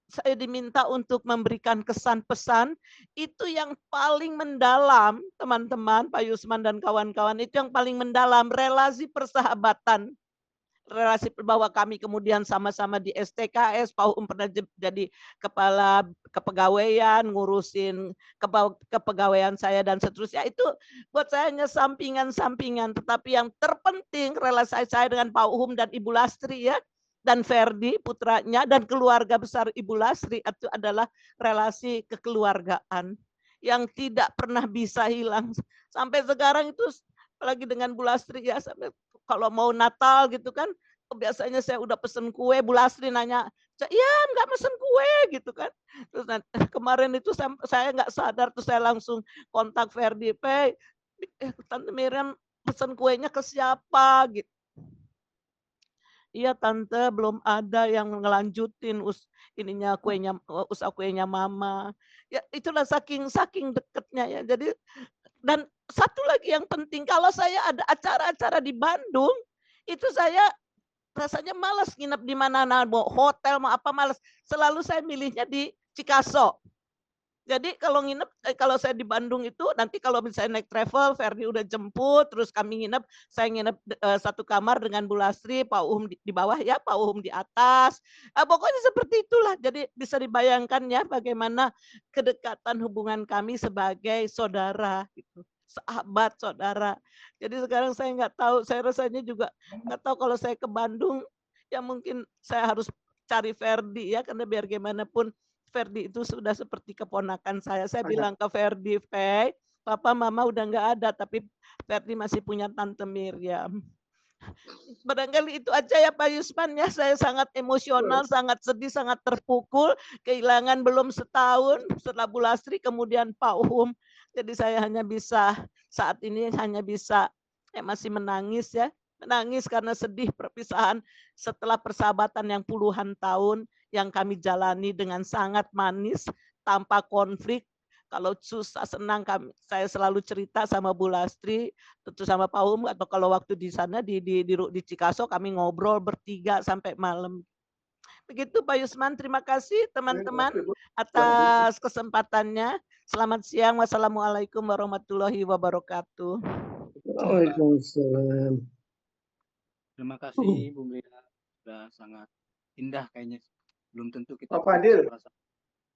saya diminta untuk memberikan kesan pesan, itu yang paling mendalam, teman-teman, Pak Yusman dan kawan-kawan, itu yang paling mendalam, relasi persahabatan. Relasi bahwa kami kemudian sama-sama di STKS, Pak Uhum pernah jadi kepala kepegawaian, ngurusin kepegawaian saya dan seterusnya. Itu buat saya hanya sampingan-sampingan, tetapi yang terpenting relasi saya dengan Pak Uhum dan Ibu Lastri ya, dan Ferdi putranya dan keluarga besar Ibu Lastri itu adalah relasi kekeluargaan yang tidak pernah bisa hilang sampai sekarang itu, apalagi dengan Bu Lastri ya, sampai kalau mau Natal gitu kan, biasanya saya udah pesen kue, Bu Lastri nanya, iya nggak pesen kue gitu kan. Terus kemarin itu saya nggak sadar, terus saya langsung kontak Ferdi, Tante Miriam pesen kuenya ke siapa gitu. Iya Tante, belum ada yang ngelanjutin usaha kuenya Mama. Ya itulah saking deketnya ya. Jadi, dan satu lagi yang penting, kalau saya ada acara-acara di Bandung, itu saya rasanya malas nginep di mana, mau hotel mau apa malas. Selalu saya milihnya di Cikaso. Jadi kalau saya di Bandung itu nanti kalau misalnya naik travel, Ferdi udah jemput, terus saya nginep satu kamar dengan Bu Lastri, Pak Uhum di bawah ya, Pak Uhum di atas. Pokoknya seperti itulah. Jadi bisa dibayangkan ya bagaimana kedekatan hubungan kami sebagai saudara gitu. Sahabat, saudara. Jadi sekarang saya nggak tahu, saya rasanya juga nggak tahu kalau saya ke Bandung, ya mungkin saya harus cari Ferdi ya, karena biar gimana pun Ferdi itu sudah seperti keponakan saya. Saya bilang ke Ferdi, Papa Mama udah nggak ada, tapi Ferdi masih punya Tante Miriam. Barangkali itu aja ya Pak Yusman ya. Saya sangat emosional, sangat sedih, sangat terpukul. Kehilangan belum setahun setelah Bu Lastri, kemudian Pak Uhum. Jadi saya saat ini hanya bisa masih menangis ya. Menangis karena sedih perpisahan setelah persahabatan yang puluhan tahun yang kami jalani dengan sangat manis, tanpa konflik. Kalau susah senang saya selalu cerita sama Bu Lastri, tentu sama Pak Uhum, atau kalau waktu di sana di Cikaso kami ngobrol bertiga sampai malam. Begitu Pak Yusman, terima kasih teman-teman Terima kasih, Bu. atas kesempatannya. Selamat siang. Wassalamualaikum warahmatullahi wabarakatuh. Waalaikumsalam. Terima kasih Bung Ria, sudah sangat indah kayaknya. Belum tentu kita Pak juga Fadil. bisa merasa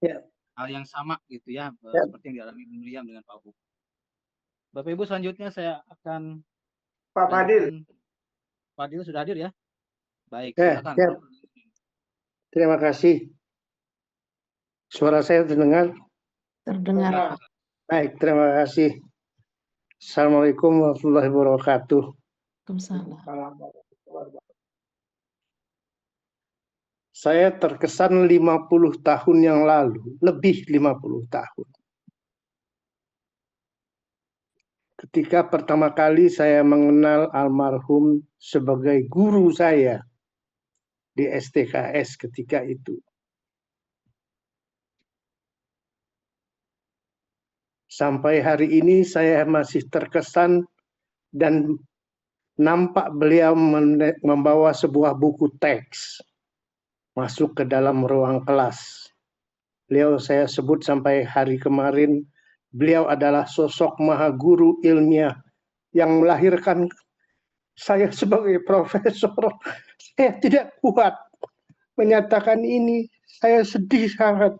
Ya. hal yang sama gitu ya, Ya. seperti yang dialami Bung Ria dengan Pak Uhum. Bapak Ibu, selanjutnya saya akan Pak Fadil. lanjutkan. Fadil sudah hadir ya? Baik, Ya, silakan. ya. Terima kasih. Suara saya terdengar? Terdengar. Baik, terima kasih. Assalamualaikum warahmatullahi wabarakatuh. Waalaikumsalam. Saya terkesan 50 tahun yang lalu, lebih 50 tahun. Ketika pertama kali saya mengenal almarhum sebagai guru saya di STKS ketika itu. Sampai hari ini saya masih terkesan dan nampak beliau membawa sebuah buku teks masuk ke dalam ruang kelas. Beliau saya sebut sampai hari kemarin, beliau adalah sosok maha guru ilmiah yang melahirkan saya sebagai profesor. Saya tidak kuat menyatakan ini, saya sedih sangat.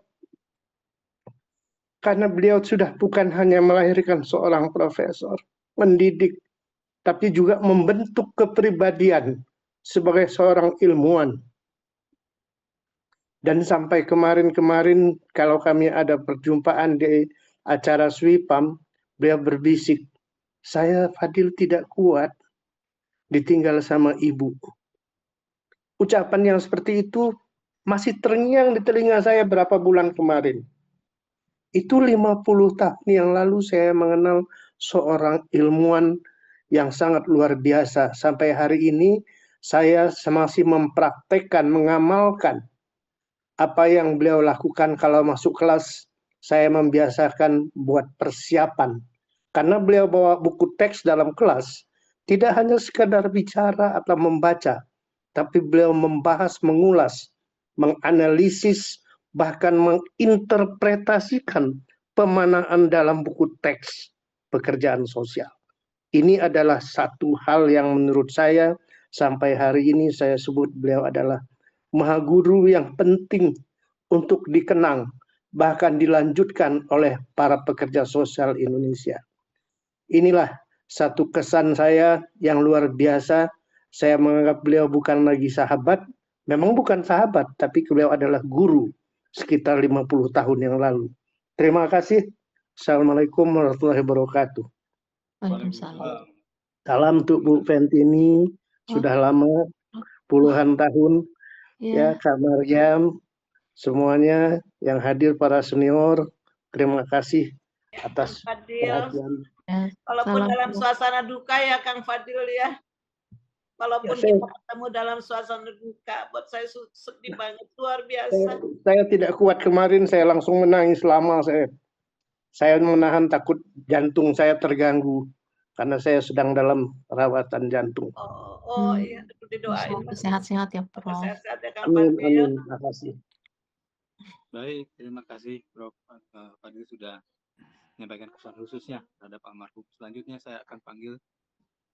Karena beliau sudah bukan hanya melahirkan seorang profesor, mendidik, tapi juga membentuk kepribadian sebagai seorang ilmuwan. Dan sampai kemarin-kemarin kalau kami ada perjumpaan di acara Swipam, beliau berbisik, saya Fadil tidak kuat ditinggal sama ibu. Ucapan yang seperti itu masih terngiang di telinga saya berapa bulan kemarin. Itu 50 tahun yang lalu saya mengenal seorang ilmuwan yang sangat luar biasa. Sampai hari ini saya masih mempraktekkan, mengamalkan apa yang beliau lakukan kalau masuk kelas. Saya membiasakan buat persiapan. Karena beliau bawa buku teks dalam kelas, tidak hanya sekadar bicara atau membaca, tapi beliau membahas, mengulas, menganalisis, bahkan menginterpretasikan pemanaan dalam buku teks pekerjaan sosial. Ini adalah satu hal yang menurut saya sampai hari ini saya sebut beliau adalah maha guru yang penting untuk dikenang, bahkan dilanjutkan oleh para pekerja sosial Indonesia. Inilah satu kesan saya yang luar biasa. Saya menganggap beliau bukan lagi sahabat, memang bukan sahabat, tapi beliau adalah guru sekitar 50 tahun yang lalu. Terima kasih. Assalamualaikum warahmatullahi wabarakatuh. Waalaikumsalam. Salam untuk Bu Ventini, sudah lama, puluhan tahun. Ya, Kak Maryam, semuanya yang hadir para senior, terima kasih atas Fadil, perhatian. walaupun Salam. dalam suasana duka ya Kang Fadil ya. Walaupun Ya, kita ketemu dalam suasana duka, buat saya sedih banget, luar biasa. Saya tidak kuat kemarin, saya langsung menangis lama. Saya menahan, takut jantung saya terganggu karena saya sedang dalam perawatan jantung. Iya, didoain. Sehat-sehat ya, Prof. Sehat-sehat ya Kang Amin, Fadil. amin. Terima kasih. Baik, terima kasih Prof. Fadil sudah menyampaikan kesan khususnya terhadap almarhum. Selanjutnya saya akan panggil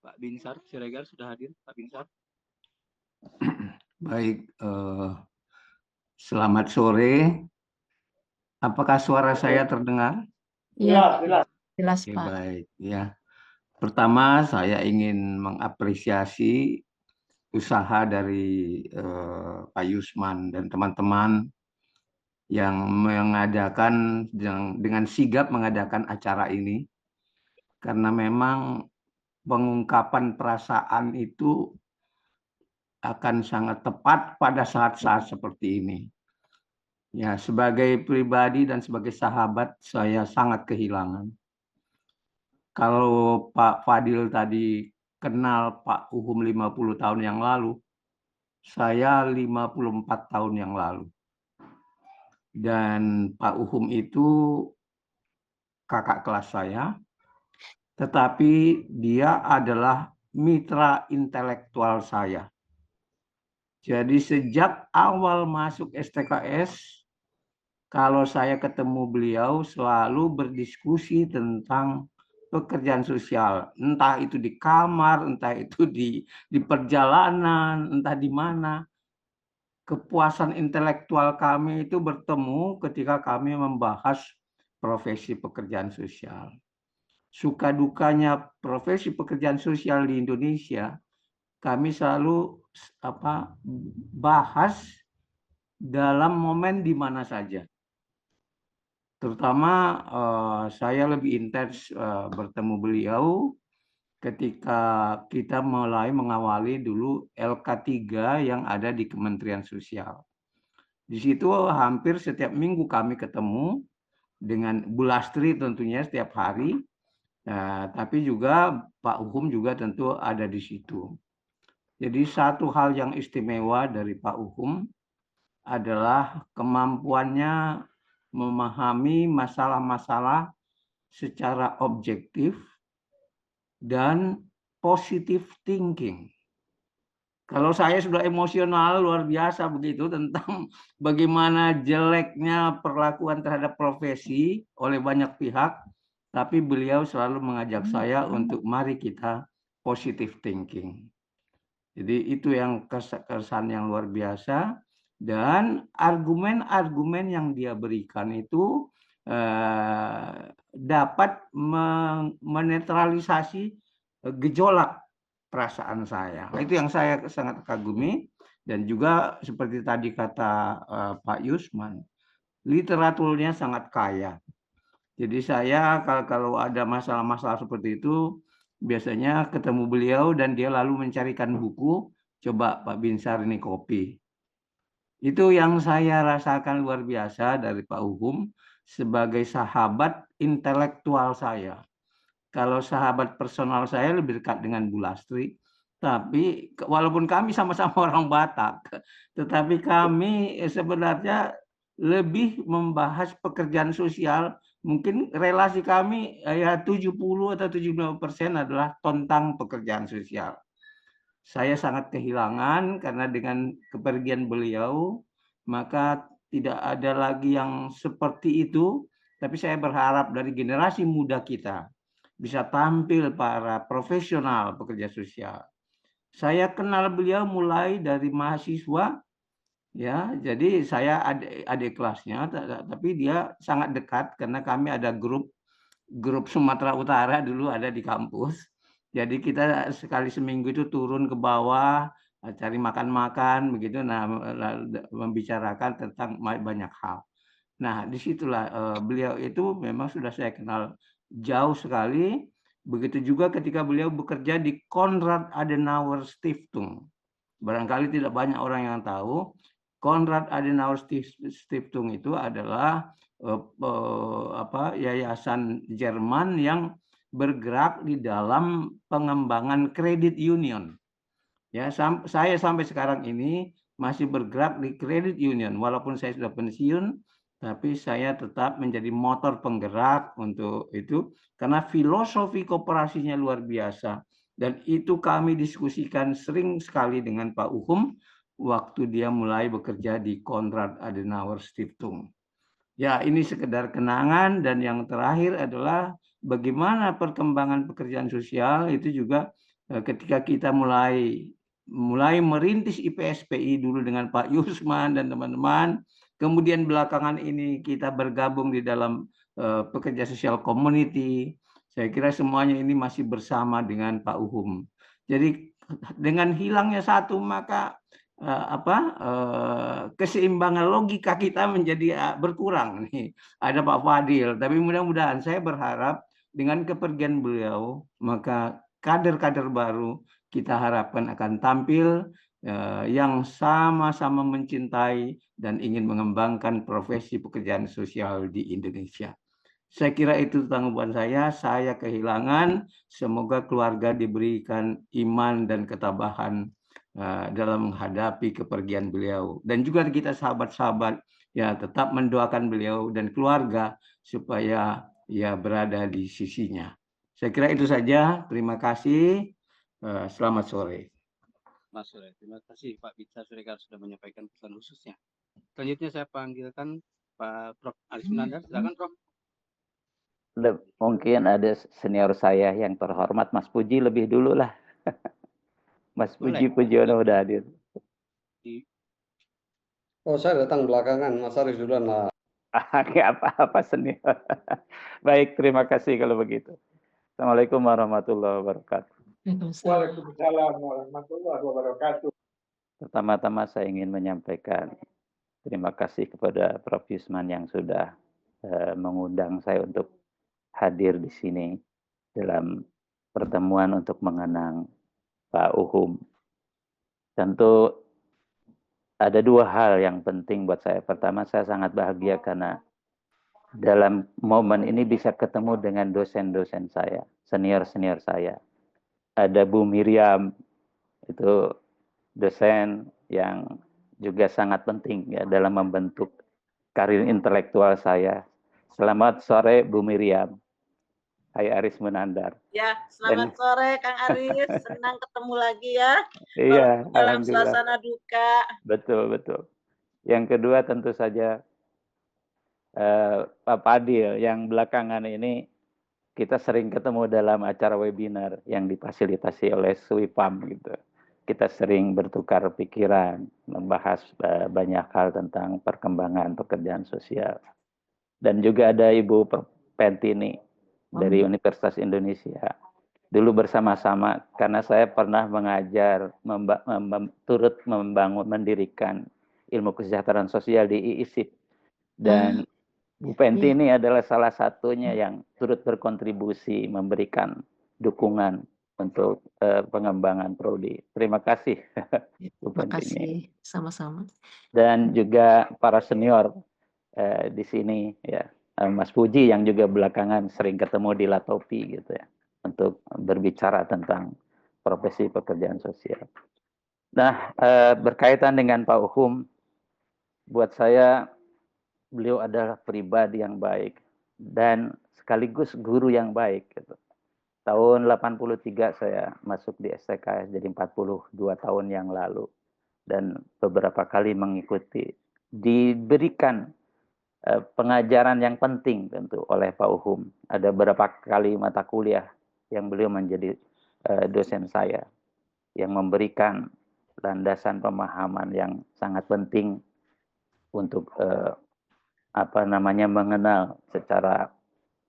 Pak Binsar Siregar, sudah hadir Pak Binsar. Baik, selamat sore. Apakah suara saya terdengar? Iya, jelas, Oke, Pak. baik. Ya, pertama saya ingin mengapresiasi usaha dari Pak Yusman dan teman-teman yang mengadakan dengan sigap mengadakan acara ini, karena memang pengungkapan perasaan itu akan sangat tepat pada saat-saat seperti ini. Ya, sebagai pribadi dan sebagai sahabat saya sangat kehilangan. Kalau Pak Fadil tadi kenal Pak Uhum 50 tahun yang lalu, saya 54 tahun yang lalu. Dan Pak Uhum itu kakak kelas saya, tetapi dia adalah mitra intelektual saya. Jadi sejak awal masuk STKS, kalau saya ketemu beliau selalu berdiskusi tentang pekerjaan sosial. Entah itu di kamar, entah itu di perjalanan, entah di mana. Kepuasan intelektual kami itu bertemu ketika kami membahas profesi pekerjaan sosial. Suka dukanya profesi pekerjaan sosial di Indonesia, kami selalu bahas dalam momen di mana saja. Terutama saya lebih intens bertemu beliau ketika kita mulai mengawali dulu LK3 yang ada di Kementerian Sosial. Di situ hampir setiap minggu kami ketemu dengan Bu Lastri tentunya setiap hari, tapi juga Pak Uhum juga tentu ada di situ. Jadi satu hal yang istimewa dari Pak Uhum adalah kemampuannya memahami masalah-masalah secara objektif dan positive thinking. Kalau saya sudah emosional luar biasa begitu tentang bagaimana jeleknya perlakuan terhadap profesi oleh banyak pihak, tapi beliau selalu mengajak saya untuk mari kita positive thinking. Jadi itu yang kesan yang luar biasa, dan argumen-argumen yang dia berikan itu dapat menetralisasi gejolak perasaan saya. Itu yang saya sangat kagumi, dan juga seperti tadi kata Pak Yusman, literaturnya sangat kaya. Jadi saya kalau ada masalah-masalah seperti itu, biasanya ketemu beliau dan dia lalu mencarikan buku, coba Pak Binsar ini kopi. Itu yang saya rasakan luar biasa dari Pak Uhum sebagai sahabat intelektual saya. Kalau sahabat personal saya lebih dekat dengan Bu Lastri, tapi walaupun kami sama-sama orang Batak, tetapi kami sebenarnya lebih membahas pekerjaan sosial. Mungkin relasi kami ya 70 atau 75% adalah tentang pekerjaan sosial. Saya sangat kehilangan karena dengan kepergian beliau, maka tidak ada lagi yang seperti itu, tapi saya berharap dari generasi muda kita bisa tampil para profesional pekerja sosial. Saya kenal beliau mulai dari mahasiswa, ya, jadi saya adik kelasnya, tapi dia sangat dekat karena kami ada grup Sumatera Utara dulu ada di kampus. Jadi kita sekali seminggu itu turun ke bawah, cari makan-makan begitu, nah membicarakan tentang banyak hal. Nah, disitulah beliau itu memang sudah saya kenal jauh sekali. Begitu juga ketika beliau bekerja di Konrad Adenauer Stiftung. Barangkali tidak banyak orang yang tahu, Konrad Adenauer Stiftung itu adalah yayasan Jerman yang bergerak di dalam pengembangan kredit union. Ya, saya sampai sekarang ini masih bergerak di kredit union, walaupun saya sudah pensiun, tapi saya tetap menjadi motor penggerak untuk itu karena filosofi koperasinya luar biasa, dan itu kami diskusikan sering sekali dengan Pak Uhum waktu dia mulai bekerja di Konrad Adenauer Stiftung. Ya, ini sekedar kenangan, dan yang terakhir adalah bagaimana perkembangan pekerjaan sosial itu juga ketika kita mulai merintis IPSPI dulu dengan Pak Yusman dan teman-teman, kemudian belakangan ini kita bergabung di dalam pekerja sosial community. Saya kira semuanya ini masih bersama dengan Pak Uhum. Jadi dengan hilangnya satu, maka keseimbangan logika kita menjadi berkurang nih. Ada Pak Fadil, tapi mudah-mudahan saya berharap dengan kepergian beliau, maka kader-kader baru kita harapkan akan tampil yang sama-sama mencintai dan ingin mengembangkan profesi pekerjaan sosial di Indonesia. Saya kira itu tanggapan saya kehilangan, semoga keluarga diberikan iman dan ketabahan dalam menghadapi kepergian beliau, dan juga kita sahabat-sahabat ya tetap mendoakan beliau dan keluarga supaya ya berada di sisinya. Saya kira itu saja. Terima kasih. Selamat sore. Mas Sule. Terima kasih Pak Binsar Siregar sudah menyampaikan pesan khususnya. Selanjutnya saya panggilkan Pak Prof. Aris Munandar. Silakan Prof. Mungkin ada senior saya yang terhormat, Mas Puji lebih dulu lah. Mas Boleh. Puji Pujiono udah hadir. Oh, saya datang belakangan, Mas Aris duluan lah. Nggak apa-apa senior. Baik, terima kasih kalau begitu. Assalamualaikum warahmatullahi wabarakatuh. Waalaikumsalam warahmatullahi wabarakatuh. Pertama-tama saya ingin menyampaikan terima kasih kepada Prof. Yusman yang sudah mengundang saya untuk hadir di sini dalam pertemuan untuk mengenang Pak Uhum. Tentu ada dua hal yang penting buat saya. Pertama, saya sangat bahagia karena dalam momen ini bisa ketemu dengan dosen-dosen saya, senior-senior saya. Ada Bu Miriam, itu dosen yang juga sangat penting ya dalam membentuk karir intelektual saya. Selamat sore Bu Miriam. Hai Aris Munandar. Ya, selamat sore Kang Aris. Senang ketemu lagi ya. Iya, Dalam alhamdulillah. suasana duka. Betul, betul. Yang kedua tentu saja Pak Padil yang belakangan ini kita sering ketemu dalam acara webinar yang difasilitasi oleh Swipam gitu. Kita sering bertukar pikiran, membahas banyak hal tentang perkembangan pekerjaan sosial. Dan juga ada Ibu Pentini dari Universitas Indonesia. Dulu bersama-sama karena saya pernah mengajar, turut mendirikan ilmu kesejahteraan sosial di IISIP. Dan Bu Penti ini adalah salah satunya yang turut berkontribusi memberikan dukungan untuk pengembangan prodi. Terima kasih Bu Terima Penti. kasih, sama-sama. Dan juga para senior di sini ya, Mas Puji yang juga belakangan sering ketemu di Latopi gitu ya, untuk berbicara tentang profesi pekerjaan sosial. Nah, berkaitan dengan Pak Uhum, buat saya beliau adalah pribadi yang baik dan sekaligus guru yang baik gitu. Tahun 83 saya masuk di STKS, jadi 42 tahun yang lalu. Dan beberapa kali mengikuti. Diberikan pengajaran yang penting tentu oleh Pak Uhum. Ada beberapa kali mata kuliah yang beliau menjadi dosen saya. Yang memberikan landasan pemahaman yang sangat penting untuk mengenal secara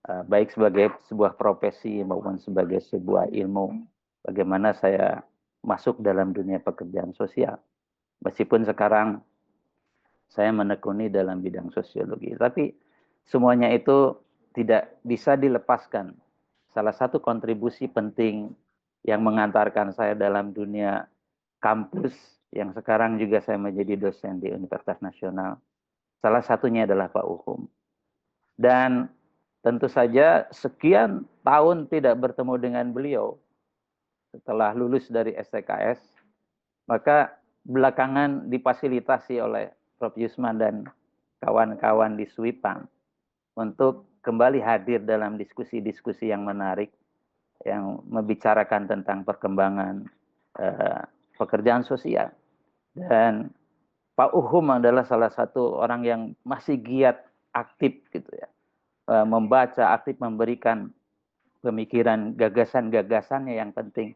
baik sebagai sebuah profesi maupun sebagai sebuah ilmu bagaimana saya masuk dalam dunia pekerjaan sosial. Meskipun sekarang saya menekuni dalam bidang sosiologi, tapi semuanya itu tidak bisa dilepaskan. Salah satu kontribusi penting yang mengantarkan saya dalam dunia kampus yang sekarang juga saya menjadi dosen di Universitas Nasional. Salah satunya adalah Pak Uhum. Dan tentu saja sekian tahun tidak bertemu dengan beliau setelah lulus dari STKS, maka belakangan difasilitasi oleh Prof. Yusman dan kawan-kawan di Swipam untuk kembali hadir dalam diskusi-diskusi yang menarik yang membicarakan tentang perkembangan pekerjaan sosial. Dan Pak Uhum adalah salah satu orang yang masih giat aktif gitu ya, membaca, aktif memberikan pemikiran, gagasan-gagasannya yang penting.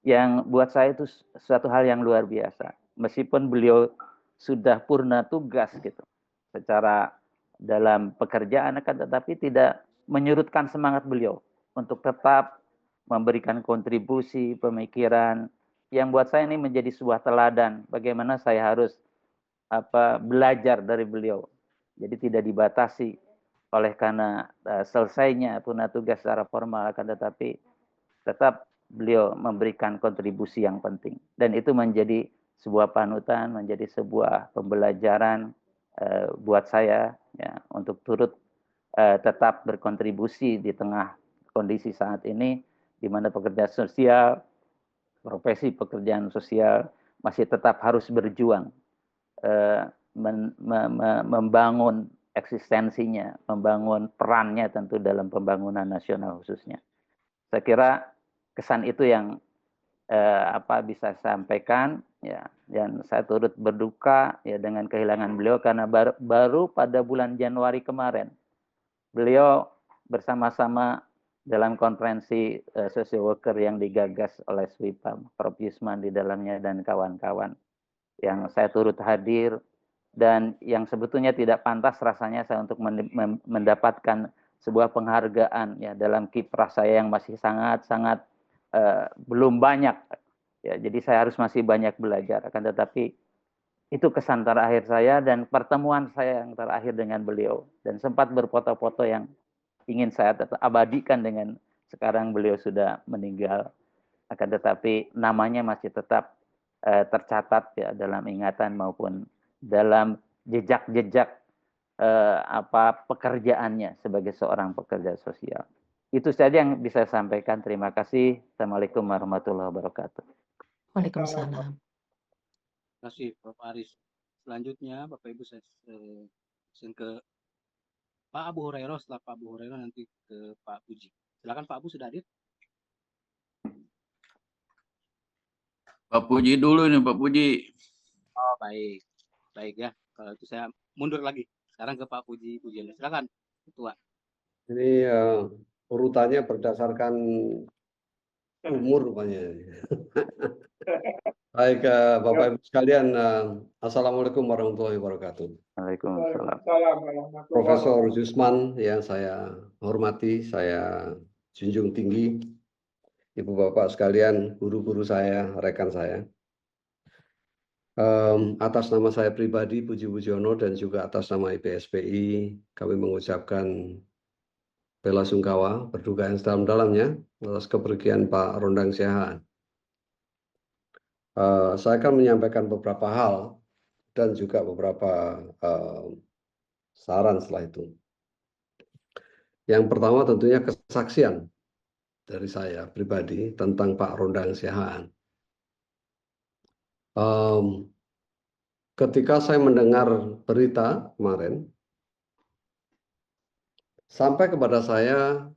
Yang buat saya itu suatu hal yang luar biasa. Meskipun beliau sudah purna tugas gitu, secara dalam pekerjaan akan tetapi tidak menyurutkan semangat beliau untuk tetap memberikan kontribusi pemikiran yang buat saya ini menjadi sebuah teladan bagaimana saya harus belajar dari beliau. Jadi tidak dibatasi oleh karena selesainya purna tugas secara formal, akan tetapi tetap beliau memberikan kontribusi yang penting. Dan itu menjadi sebuah panutan, menjadi sebuah pembelajaran buat saya ya, untuk turut tetap berkontribusi di tengah kondisi saat ini di mana pekerjaan sosial, profesi pekerjaan sosial masih tetap harus berjuang membangun eksistensinya, membangun perannya tentu dalam pembangunan nasional khususnya. Saya kira kesan itu yang bisa sampaikan ya, dan saya turut berduka ya dengan kehilangan beliau karena baru pada bulan Januari kemarin beliau bersama-sama dalam konferensi social worker yang digagas oleh SWIPAM, Prof. Yusman di dalamnya dan kawan-kawan yang saya turut hadir, dan yang sebetulnya tidak pantas rasanya saya untuk mendapatkan sebuah penghargaan ya dalam kiprah saya yang masih sangat-sangat belum banyak ya, jadi saya harus masih banyak belajar. Akan tetapi itu kesan terakhir saya dan pertemuan saya yang terakhir dengan beliau, dan sempat berfoto-foto yang ingin saya tetap abadikan dengan sekarang beliau sudah meninggal, akan tetapi namanya masih tetap tercatat ya dalam ingatan maupun dalam jejak-jejak pekerjaannya sebagai seorang pekerja sosial. Itu saja yang bisa saya sampaikan. Terima kasih. Assalamualaikum warahmatullahi wabarakatuh. Waalaikumsalam. Terima kasih Prof. Aris. Selanjutnya Bapak Ibu saya ke Pak Abu Hurairah, setelah Pak Abu Hurairah nanti ke Pak Puji. Silakan Pak Abu, sudah hadir? Pak Puji dulu nih, Pak Puji. Oh, baik. Baik ya. Kalau itu saya mundur lagi. Sekarang ke Pak Puji. Silakan, Ketua. Ini urutannya berdasarkan umur rupanya. Baik, Bapak Ibu sekalian, Assalamualaikum warahmatullahi wabarakatuh. Waalaikumsalam. Profesor Yusman yang saya hormati, saya junjung tinggi, Ibu Bapak sekalian, guru-guru saya, rekan saya. Atas nama saya pribadi, Puji Wujiono, dan juga atas nama IPSPI, kami mengucapkan bela sungkawa, berduka yang sedalam-dalamnya atas kepergian Pak Rondang Siahaan. Saya akan menyampaikan beberapa hal dan juga beberapa saran setelah itu. Yang pertama tentunya kesaksian dari saya pribadi tentang Pak Rondang Siahaan. Ketika saya mendengar berita kemarin, sampai kepada saya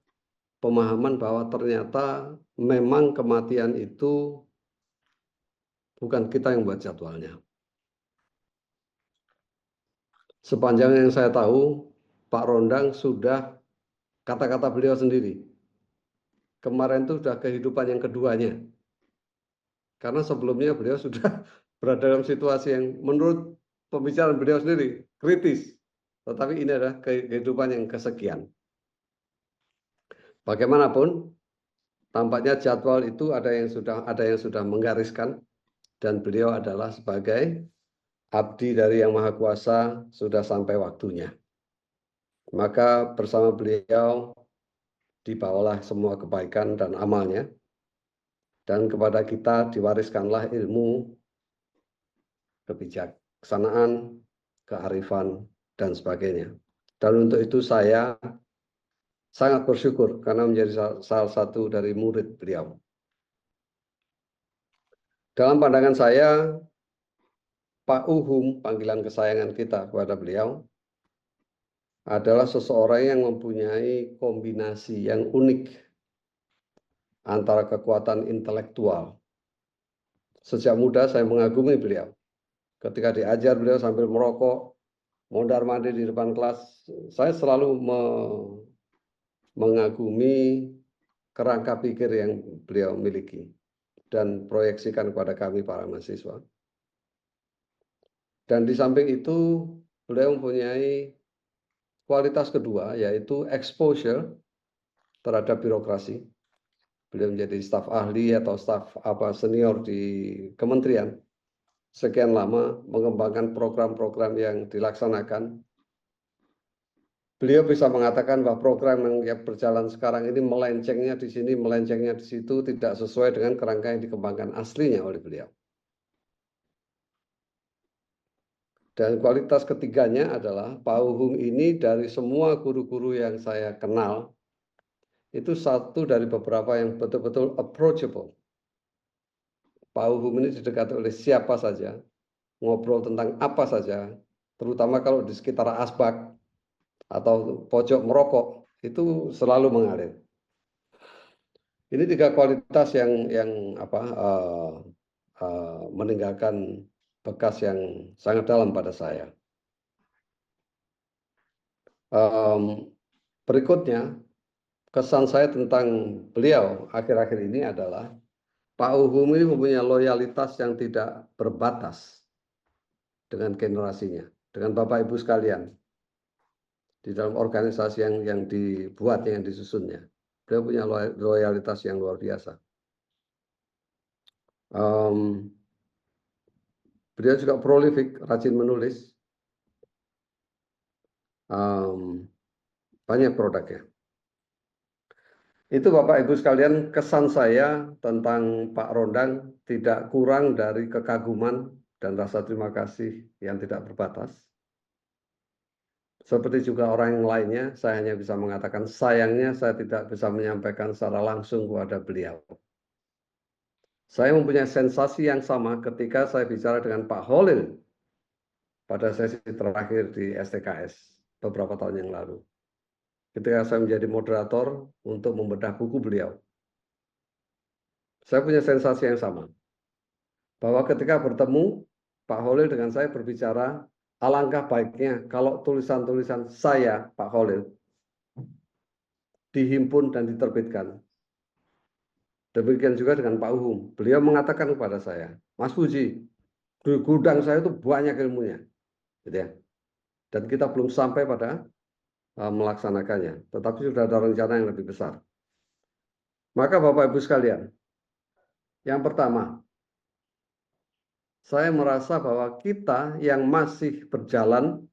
pemahaman bahwa ternyata memang kematian itu bukan kita yang buat jadwalnya. Sepanjang yang saya tahu, Pak Rondang sudah, kata-kata beliau sendiri, kemarin itu sudah kehidupan yang keduanya. Karena sebelumnya beliau sudah berada dalam situasi yang menurut pembicaraan beliau sendiri kritis. Tetapi ini adalah kehidupan yang kesekian. Bagaimanapun, tampaknya jadwal itu ada yang sudah menggariskan, dan beliau adalah sebagai abdi dari Yang Maha Kuasa sudah sampai waktunya. Maka bersama beliau dibawalah semua kebaikan dan amalnya, dan kepada kita diwariskanlah ilmu, kebijaksanaan, kearifan, dan sebagainya. Dan untuk itu saya sangat bersyukur karena menjadi salah satu dari murid beliau. Dalam pandangan saya, Pak Uhum, panggilan kesayangan kita kepada beliau, adalah seseorang yang mempunyai kombinasi yang unik antara kekuatan intelektual. Sejak muda saya mengagumi beliau. Ketika diajar beliau sambil merokok, mondar-mandir di depan kelas, saya selalu mengagumi kerangka pikir yang beliau miliki dan proyeksikan kepada kami para mahasiswa. Dan di samping itu, beliau mempunyai kualitas kedua, yaitu exposure terhadap birokrasi. Beliau menjadi staf ahli atau staf senior di kementerian sekian lama, mengembangkan program-program yang dilaksanakan. Beliau bisa mengatakan bahwa program yang berjalan sekarang ini melencengnya di sini, melencengnya di situ, tidak sesuai dengan kerangka yang dikembangkan aslinya oleh beliau. Dan kualitas ketiganya adalah Pak Uhum ini dari semua guru-guru yang saya kenal, itu satu dari beberapa yang betul-betul approachable. Pak Uhum ini didekati oleh siapa saja, ngobrol tentang apa saja, terutama kalau di sekitar asbak atau pojok merokok, itu selalu mengalir. Ini 3 kualitas yang meninggalkan bekas yang sangat dalam pada saya. Berikutnya, kesan saya tentang beliau akhir-akhir ini adalah Pak Uhum ini mempunyai loyalitas yang tidak berbatas dengan generasinya, dengan Bapak Ibu sekalian di dalam organisasi yang dibuat, yang disusunnya. Beliau punya loyalitas yang luar biasa. Beliau juga prolific, rajin menulis, banyak produknya. Itu Bapak Ibu sekalian, kesan saya tentang Pak Rondang tidak kurang dari kekaguman dan rasa terima kasih yang tidak berbatas. Seperti juga orang yang lainnya, saya hanya bisa mengatakan sayangnya saya tidak bisa menyampaikan secara langsung kepada beliau. Saya mempunyai sensasi yang sama ketika saya bicara dengan Pak Holil pada sesi terakhir di STKS beberapa tahun yang lalu. Ketika saya menjadi moderator untuk membedah buku beliau. Saya punya sensasi yang sama. Bahwa ketika bertemu, Pak Holil dengan saya berbicara, alangkah baiknya kalau tulisan-tulisan saya, Pak Holil, dihimpun dan diterbitkan. Demikian juga dengan Pak Uhum. Beliau mengatakan kepada saya, Mas Puji, di gudang saya itu banyak ilmunya. Gitu ya. Dan kita belum sampai pada melaksanakannya. Tetapi sudah ada rencana yang lebih besar. Maka Bapak Ibu sekalian, yang pertama, saya merasa bahwa kita yang masih berjalan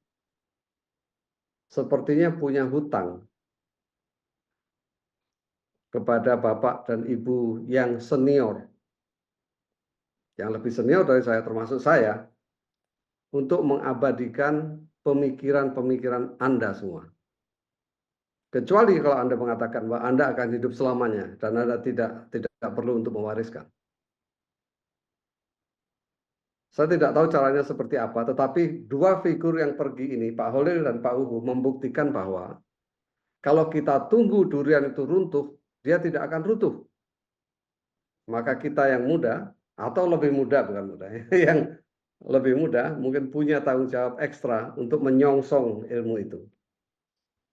sepertinya punya hutang kepada Bapak dan Ibu yang senior, yang lebih senior dari saya termasuk saya, untuk mengabadikan pemikiran-pemikiran Anda semua. Kecuali kalau Anda mengatakan bahwa Anda akan hidup selamanya dan Anda tidak perlu untuk mewariskan. Saya tidak tahu caranya seperti apa, tetapi dua figur yang pergi ini, Pak Holil dan Pak Uhum, membuktikan bahwa kalau kita tunggu durian itu runtuh, dia tidak akan runtuh. Maka kita yang muda, atau lebih muda, bukan muda, yang lebih muda mungkin punya tanggung jawab ekstra untuk menyongsong ilmu itu.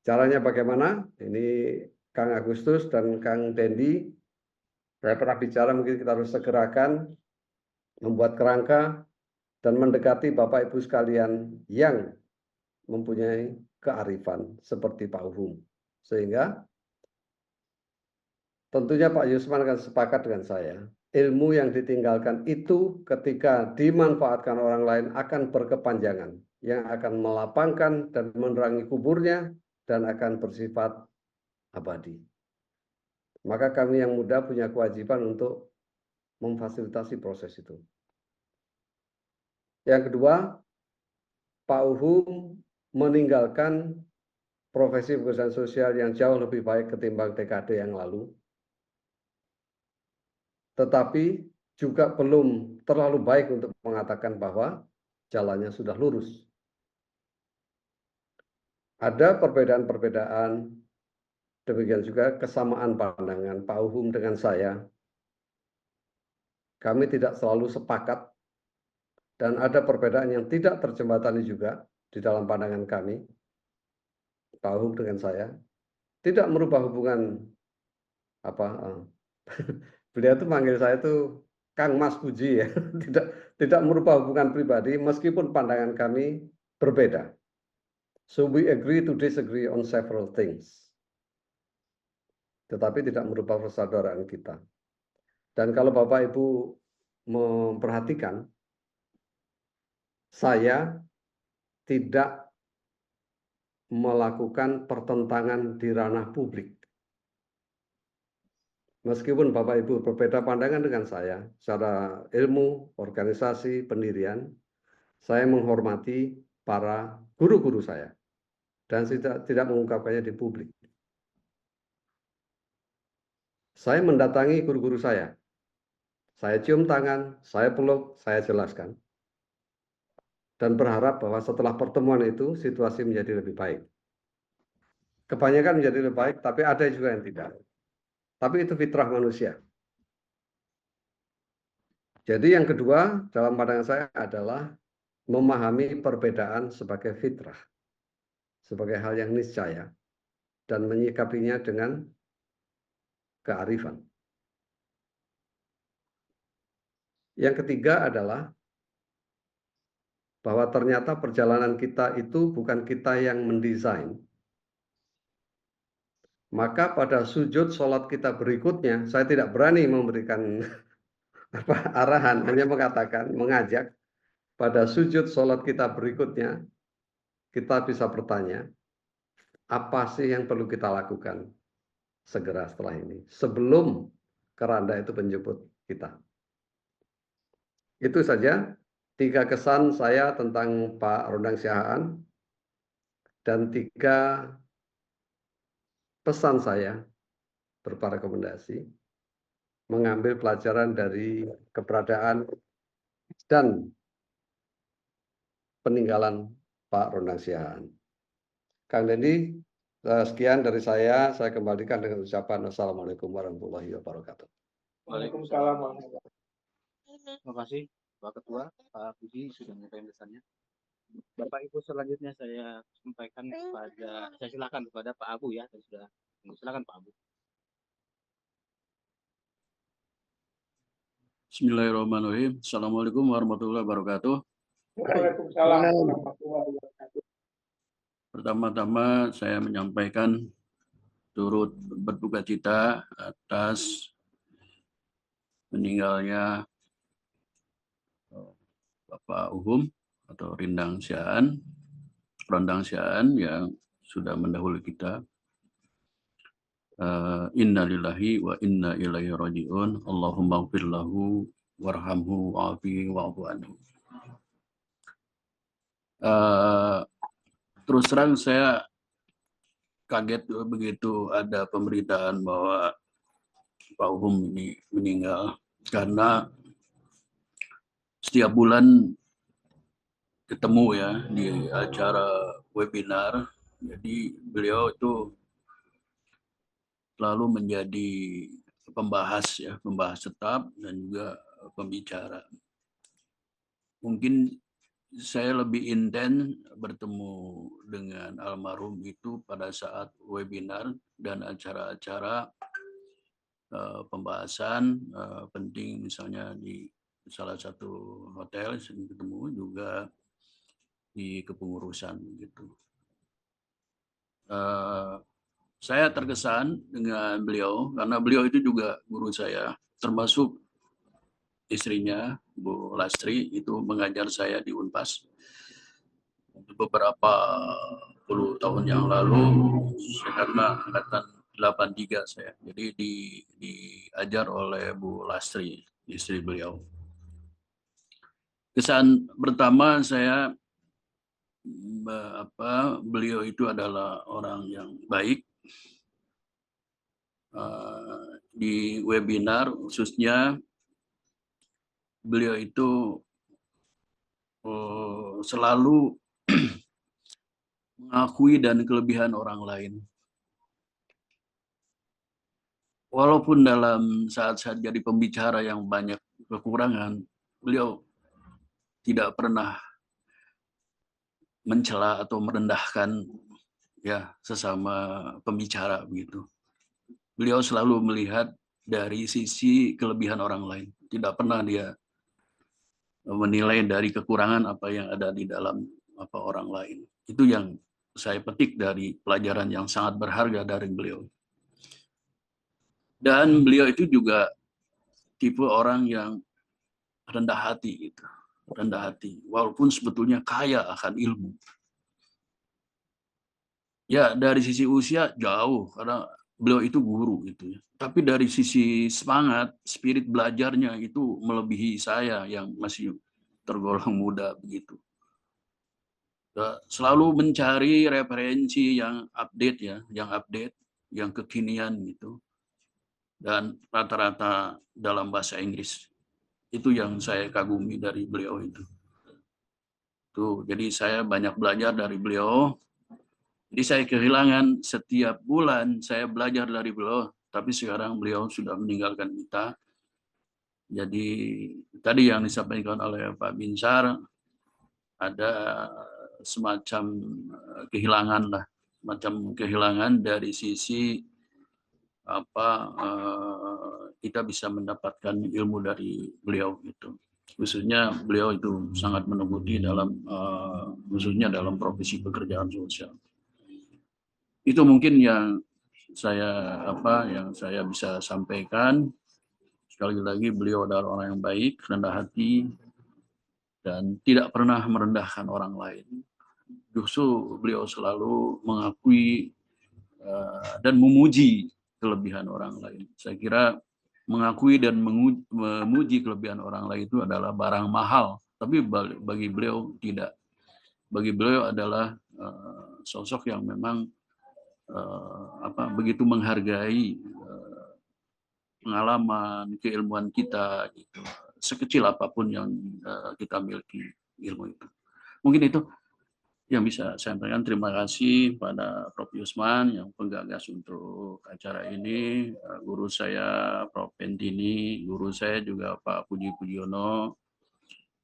Caranya bagaimana? Ini Kang Agustus dan Kang Dendi, saya pernah bicara mungkin kita harus segerakan membuat kerangka dan mendekati Bapak Ibu sekalian yang mempunyai kearifan seperti Pak Uhum. Sehingga tentunya Pak Yusman akan sepakat dengan saya. Ilmu yang ditinggalkan itu ketika dimanfaatkan orang lain akan berkepanjangan. Yang akan melapangkan dan menerangi kuburnya dan akan bersifat abadi. Maka kami yang muda punya kewajiban untuk memfasilitasi proses itu. Yang kedua, Pak Uhum meninggalkan profesi pekerjaan sosial yang jauh lebih baik ketimbang dekade yang lalu. Tetapi juga belum terlalu baik untuk mengatakan bahwa jalannya sudah lurus. Ada perbedaan-perbedaan, demikian juga kesamaan pandangan Pak Uhum dengan saya. Kami tidak selalu sepakat dan ada perbedaan yang tidak terjembatani juga di dalam pandangan kami, Pak Uhum dengan saya, tidak merubah hubungan beliau tuh manggil saya tuh Kang Mas Puji ya, tidak merubah hubungan pribadi meskipun pandangan kami berbeda. So we agree to disagree on several things. Tetapi tidak merubah persaudaraan kita. Dan kalau Bapak Ibu memperhatikan, saya tidak melakukan pertentangan di ranah publik. Meskipun Bapak Ibu berbeda pandangan dengan saya secara ilmu, organisasi, pendirian, saya menghormati para guru-guru saya dan tidak mengungkapkannya di publik. Saya mendatangi guru-guru saya cium tangan, saya peluk, saya jelaskan. Dan berharap bahwa setelah pertemuan itu situasi menjadi lebih baik. Kebanyakan menjadi lebih baik, tapi ada juga yang tidak. tapi itu fitrah manusia. Jadi yang kedua dalam pandangan saya adalah memahami perbedaan sebagai fitrah, sebagai hal yang niscaya, dan menyikapinya dengan kearifan. Yang ketiga adalah bahwa ternyata perjalanan kita itu bukan kita yang mendesain. Maka pada sujud sholat kita berikutnya, saya tidak berani memberikan arahan, hanya mengatakan, mengajak, pada sujud sholat kita berikutnya, kita bisa bertanya, apa sih yang perlu kita lakukan segera setelah ini, sebelum keranda itu menjemput kita. Itu saja 3 kesan saya tentang Pak Rondang Siahaan dan 3 pesan saya berupa rekomendasi mengambil pelajaran dari keberadaan dan peninggalan Pak Rondang Siahaan. Kang Dendi, sekian dari saya kembalikan dengan ucapan Assalamualaikum warahmatullahi wabarakatuh. Waalaikumsalam warahmatullahi wabarakatuh. Terima kasih Pak Ketua, Pak Budi sudah menyampaikan pesannya. Bapak Ibu selanjutnya saya sampaikan saya silakan kepada Pak Abu ya, sudah. Silakan Pak Abu. Bismillahirrahmanirrahim. Assalamualaikum warahmatullahi wabarakatuh. Waalaikumsalam warahmatullahi wabarakatuh. Pertama-tama saya menyampaikan turut berduka cita atas meninggalnya Bapak Uhum atau Rondang Siahaan yang sudah mendahului kita. Innalillahi wa inna ilaihi raji'un. Allahumma ighfir lahu warhamhu wa'afihi wa'fu anhu. Terus terang saya kaget begitu ada pemberitaan bahwa Pak Uhum ini meninggal, karena setiap bulan ketemu ya di acara webinar. Jadi beliau itu selalu menjadi pembahas tetap dan juga pembicara. Mungkin saya lebih intens bertemu dengan almarhum itu pada saat webinar dan acara-acara pembahasan penting, misalnya di salah satu hotel sering ketemu, juga di kepengurusan gitu. Saya terkesan dengan beliau karena beliau itu juga guru saya, termasuk istrinya Bu Lastri itu mengajar saya di Unpas beberapa puluh tahun yang lalu, karena angkatan 83 saya. Jadi diajar oleh Bu Lastri, istri beliau. Kesan pertama saya, beliau itu adalah orang yang baik. Di webinar khususnya beliau itu selalu mengakui dan kelebihan orang lain. Walaupun dalam saat-saat jadi pembicara yang banyak kekurangan, beliau tidak pernah mencela atau merendahkan ya sesama pembicara begitu. Beliau selalu melihat dari sisi kelebihan orang lain. Tidak pernah dia menilai dari kekurangan apa yang ada di dalam orang lain. Itu yang saya petik dari pelajaran yang sangat berharga dari beliau. Dan beliau itu juga tipe orang yang rendah hati gitu. Rendah hati, walaupun sebetulnya kaya akan ilmu. Ya, dari sisi usia jauh karena beliau itu guru gitu ya. Tapi dari sisi semangat, spirit belajarnya itu melebihi saya yang masih tergolong muda begitu. Selalu mencari referensi yang update ya, yang kekinian gitu. Dan rata-rata dalam bahasa Inggris. Itu yang saya kagumi dari beliau itu. Tuh, jadi saya banyak belajar dari beliau. Jadi saya kehilangan setiap bulan saya belajar dari beliau tapi sekarang beliau sudah meninggalkan kita. Jadi tadi yang disampaikan oleh Pak Binsar, ada semacam kehilangan lah, semacam kehilangan dari sisi kita bisa mendapatkan ilmu dari beliau gitu. Khususnya beliau itu sangat menengguti dalam khususnya dalam profesi pekerjaan sosial. Itu mungkin yang saya bisa sampaikan. Sekali lagi beliau adalah orang yang baik, rendah hati, dan tidak pernah merendahkan orang lain. Justru beliau selalu mengakui dan memuji kelebihan orang lain. Saya kira mengakui dan memuji kelebihan orang lain itu adalah barang mahal, tapi bagi beliau tidak. Bagi beliau adalah sosok yang memang begitu menghargai pengalaman, keilmuan kita, gitu. Sekecil apapun yang kita miliki ilmu itu. Mungkin itu yang bisa saya sampaikan. Terima kasih pada Prof. Yusman yang penggagas untuk acara ini, guru saya Prof. Pentini, guru saya juga Pak Puji Pujiono,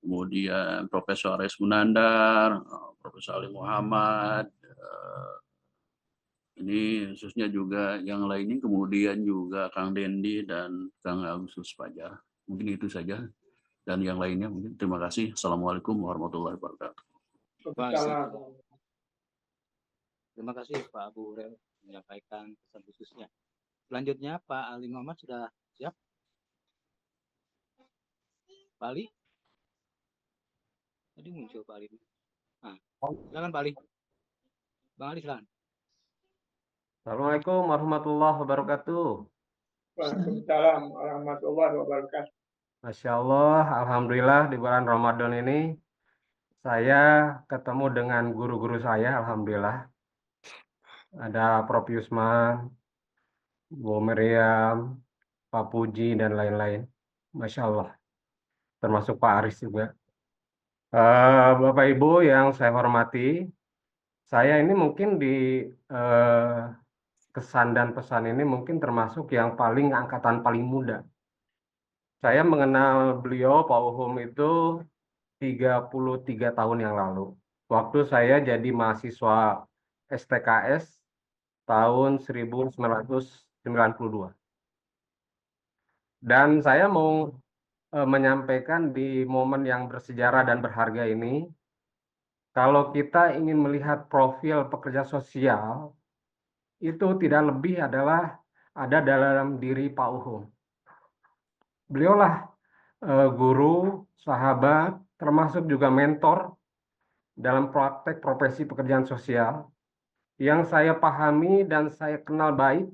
kemudian Profesor Ares Munandar, Profesor Ali Muhammad, ini khususnya juga yang lainnya, kemudian juga Kang Dendi dan Kang Agustus Fajar. Mungkin itu saja, dan yang lainnya mungkin. Terima kasih. Assalamualaikum warahmatullahi wabarakatuh. Terima kasih Pak Abu Hurairah menyampaikan pesan khususnya. Selanjutnya Pak Ali Muhammad sudah siap? Pak Ali? Tadi muncul Pak Ali. Nah, silakan Pak Ali. Bang Ali silakan. Assalamualaikum warahmatullahi wabarakatuh. Waalaikumsalam warahmatullahi wabarakatuh. Masya Allah, Alhamdulillah di bulan Ramadan ini saya ketemu dengan guru-guru saya, Alhamdulillah. Ada Prof. Yusman, Bu Meriam, Pak Puji, dan lain-lain. Masya Allah. Termasuk Pak Aris juga. Bapak Ibu yang saya hormati, saya ini mungkin di kesan dan pesan ini mungkin termasuk yang paling angkatan paling muda. Saya mengenal beliau, Pak Uhum, itu 33 tahun yang lalu. Waktu saya jadi mahasiswa STKS tahun 1992. Dan saya mau menyampaikan di momen yang bersejarah dan berharga ini, kalau kita ingin melihat profil pekerja sosial, itu tidak lebih adalah ada dalam diri Pak Uhum. Beliaulah guru, sahabat, termasuk juga mentor dalam praktek profesi pekerjaan sosial yang saya pahami dan saya kenal baik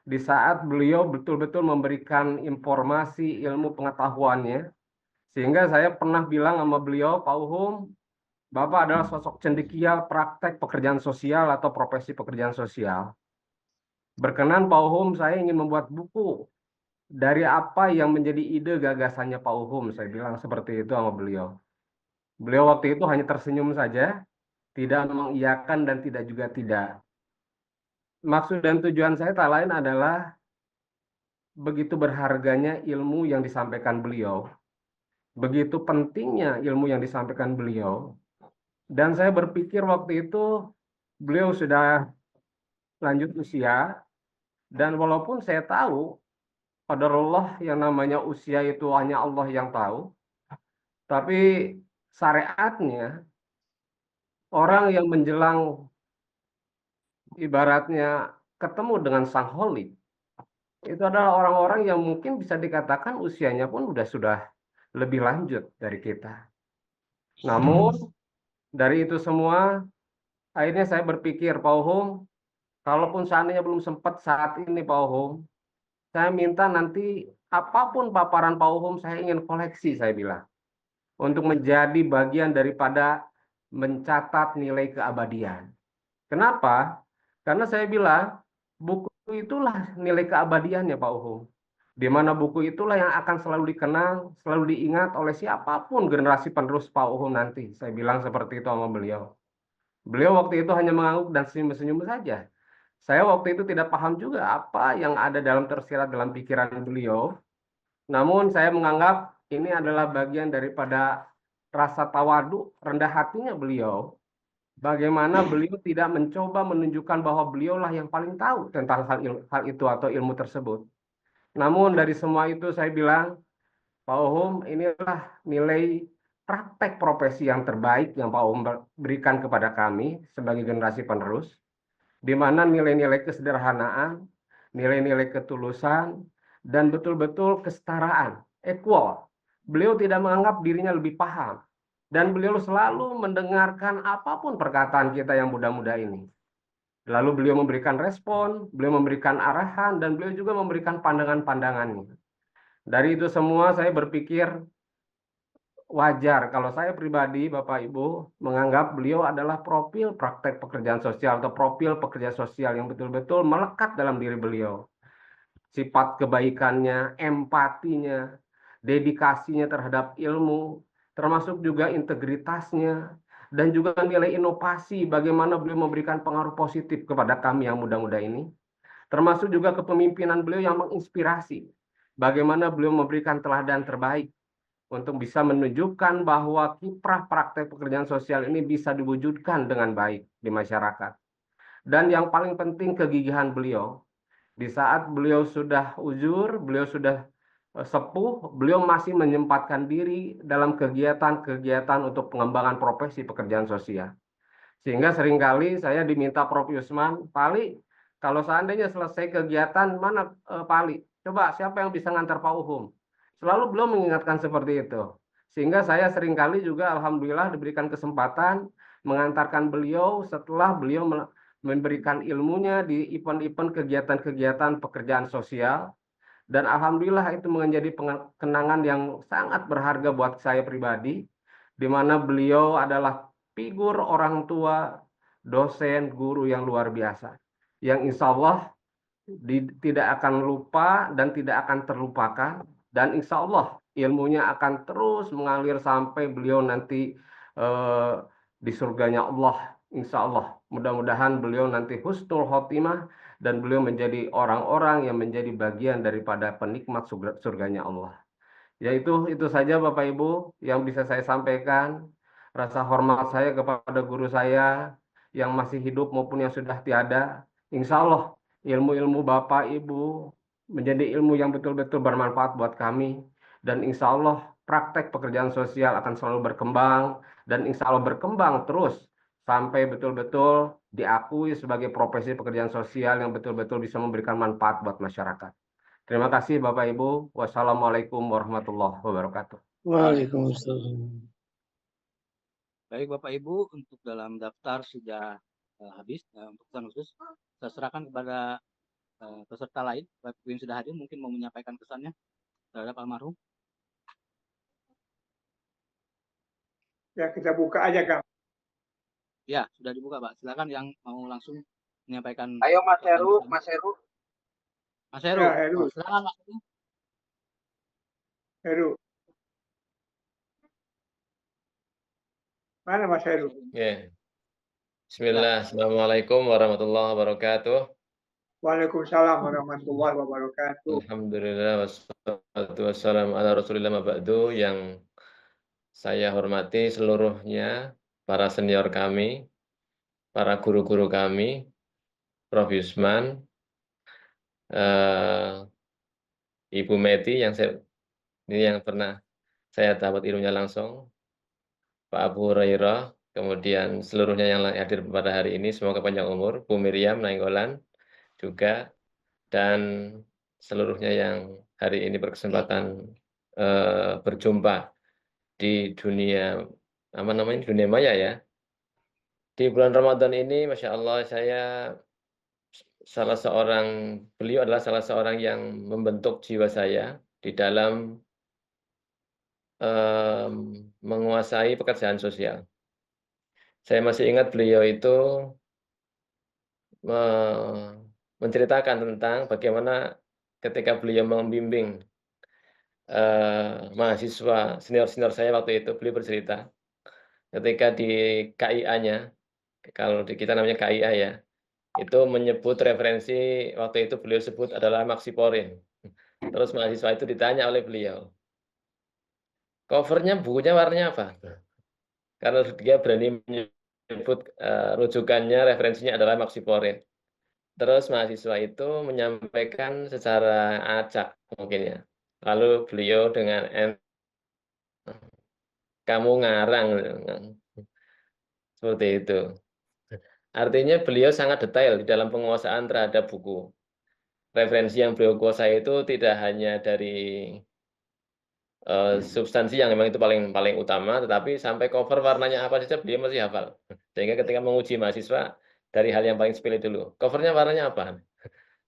di saat beliau betul-betul memberikan informasi ilmu pengetahuannya, sehingga saya pernah bilang sama beliau, Pak Uhum, Bapak adalah sosok cendekia praktek pekerjaan sosial atau profesi pekerjaan sosial. Berkenan Pak Uhum, saya ingin membuat buku dari apa yang menjadi ide gagasannya Pak Uhum, saya bilang seperti itu sama beliau. Beliau waktu itu hanya tersenyum saja, tidak mengiyakan dan tidak juga tidak. Maksud dan tujuan saya tak lain adalah begitu berharganya ilmu yang disampaikan beliau, begitu pentingnya ilmu yang disampaikan beliau, dan saya berpikir waktu itu beliau sudah lanjut usia, dan walaupun saya tahu qadarullah yang namanya usia itu hanya Allah yang tahu, tapi syariatnya orang yang menjelang ibaratnya ketemu dengan Sang Holik, itu adalah orang-orang yang mungkin bisa dikatakan usianya pun sudah lebih lanjut dari kita. Namun dari itu semua, akhirnya saya berpikir, Pak Uhum, kalaupun seandainya belum sempat saat ini Pak Uhum, saya minta nanti apapun paparan Pak Uhum saya ingin koleksi, saya bilang, untuk menjadi bagian daripada mencatat nilai keabadian. Kenapa? Karena saya bilang buku itulah nilai keabadiannya Pak Uhum. Di mana buku itulah yang akan selalu dikenang, selalu diingat oleh siapapun generasi penerus Pak Uhum nanti. Saya bilang seperti itu sama beliau. Beliau waktu itu hanya mengangguk dan senyum-senyum saja. Saya waktu itu tidak paham juga apa yang ada dalam tersirat dalam pikiran beliau. Namun saya menganggap ini adalah bagian daripada rasa tawadu, rendah hatinya beliau. Bagaimana beliau tidak mencoba menunjukkan bahwa beliaulah yang paling tahu tentang hal itu atau ilmu tersebut. Namun dari semua itu saya bilang, Pak Uhum, inilah nilai praktek profesi yang terbaik yang Pak Uhum berikan kepada kami sebagai generasi penerus, di mana nilai-nilai kesederhanaan, nilai-nilai ketulusan, dan betul-betul kesetaraan, equal. Beliau tidak menganggap dirinya lebih paham, dan beliau selalu mendengarkan apapun perkataan kita yang muda-muda ini. Lalu beliau memberikan respon, beliau memberikan arahan, dan beliau juga memberikan pandangan-pandangannya. Dari itu semua saya berpikir wajar kalau saya pribadi, Bapak Ibu, menganggap beliau adalah profil praktek pekerjaan sosial atau profil pekerja sosial yang betul-betul melekat dalam diri beliau. Sifat kebaikannya, empatinya, dedikasinya terhadap ilmu, termasuk juga integritasnya, dan juga nilai inovasi bagaimana beliau memberikan pengaruh positif kepada kami yang muda-muda ini, termasuk juga kepemimpinan beliau yang menginspirasi, bagaimana beliau memberikan teladan terbaik untuk bisa menunjukkan bahwa kiprah praktek pekerjaan sosial ini bisa diwujudkan dengan baik di masyarakat. Dan yang paling penting kegigihan beliau. Di saat beliau sudah uzur, beliau sudah sepuh, beliau masih menyempatkan diri dalam kegiatan-kegiatan untuk pengembangan profesi pekerjaan sosial. Sehingga seringkali saya diminta Prof. Yusman, Pak Ali, kalau seandainya selesai kegiatan, mana Pak Ali? Coba siapa yang bisa ngantar Pak Uhum? Selalu beliau mengingatkan seperti itu. Sehingga saya seringkali juga alhamdulillah diberikan kesempatan mengantarkan beliau setelah beliau memberikan ilmunya di event-event kegiatan-kegiatan pekerjaan sosial. Dan alhamdulillah itu menjadi kenangan yang sangat berharga buat saya pribadi, di mana beliau adalah figur orang tua, dosen, guru yang luar biasa. Yang insya Allah tidak akan lupa dan tidak akan terlupakan, dan insya Allah ilmunya akan terus mengalir sampai beliau nanti di surganya Allah. Insya Allah mudah-mudahan beliau nanti husnul khotimah dan beliau menjadi orang-orang yang menjadi bagian daripada penikmat surganya Allah. Ya itu saja Bapak Ibu yang bisa saya sampaikan. Rasa hormat saya kepada guru saya yang masih hidup maupun yang sudah tiada. Insya Allah ilmu-ilmu Bapak Ibu menjadi ilmu yang betul-betul bermanfaat buat kami. Dan insya Allah praktek pekerjaan sosial akan selalu berkembang. Dan insya Allah berkembang terus sampai betul-betul diakui sebagai profesi pekerjaan sosial yang betul-betul bisa memberikan manfaat buat masyarakat. Terima kasih Bapak Ibu. Wassalamualaikum warahmatullahi wabarakatuh. Waalaikumsalam. Baik Bapak Ibu, untuk dalam daftar sudah habis. Untuk pesan khusus, saya serahkan kepada peserta lain. Bapak Ibu yang sudah hadir mungkin mau menyampaikan pesannya terhadap almarhum. Ya, kita buka aja, Kang. Ya, sudah dibuka Pak. Silakan yang mau langsung menyampaikan. Ayo Mas Heru, pesan. Mas Heru. Mas Heru. Ya, Heru. Oh, silakan Mas Heru. Heru. Mana Mas Heru? Ya. Bismillah. Assalamualaikum warahmatullahi wabarakatuh. Waalaikumsalam warahmatullahi wabarakatuh. Alhamdulillah wassalatu wassalamu ala Rasulillah ma ba'du. Yang saya hormati seluruhnya para senior kami, para guru-guru kami, Prof. Yusman, Ibu Meti ini yang pernah saya dapat ilmunya langsung, Pak Abu Hurairah, kemudian seluruhnya yang hadir pada hari ini, semoga panjang umur, Bu Miriam Nainggolan juga, dan seluruhnya yang hari ini berkesempatan berjumpa di dunia, apa namanya, dunia maya ya. Di bulan Ramadan ini, Masya Allah, beliau adalah salah seorang yang membentuk jiwa saya di dalam menguasai pekerjaan sosial. Saya masih ingat beliau itu menceritakan tentang bagaimana ketika beliau membimbing mahasiswa senior-senior saya waktu itu, beliau bercerita ketika di KIA-nya, kalau di kita namanya KIA ya, itu menyebut referensi waktu itu beliau sebut adalah Maxiporin. Terus mahasiswa itu ditanya oleh beliau, covernya bukunya warnanya apa? Karena dia berani menyebut rujukannya, referensinya adalah Maxiporin. Terus mahasiswa itu menyampaikan secara acak mungkin ya. Lalu beliau dengan kamu ngarang, seperti itu. Artinya beliau sangat detail di dalam penguasaan terhadap buku. Referensi yang beliau kuasai itu tidak hanya dari substansi yang memang itu paling utama, tetapi sampai cover warnanya apa saja beliau masih hafal. Sehingga ketika menguji mahasiswa dari hal yang paling sepele dulu, covernya warnanya apa?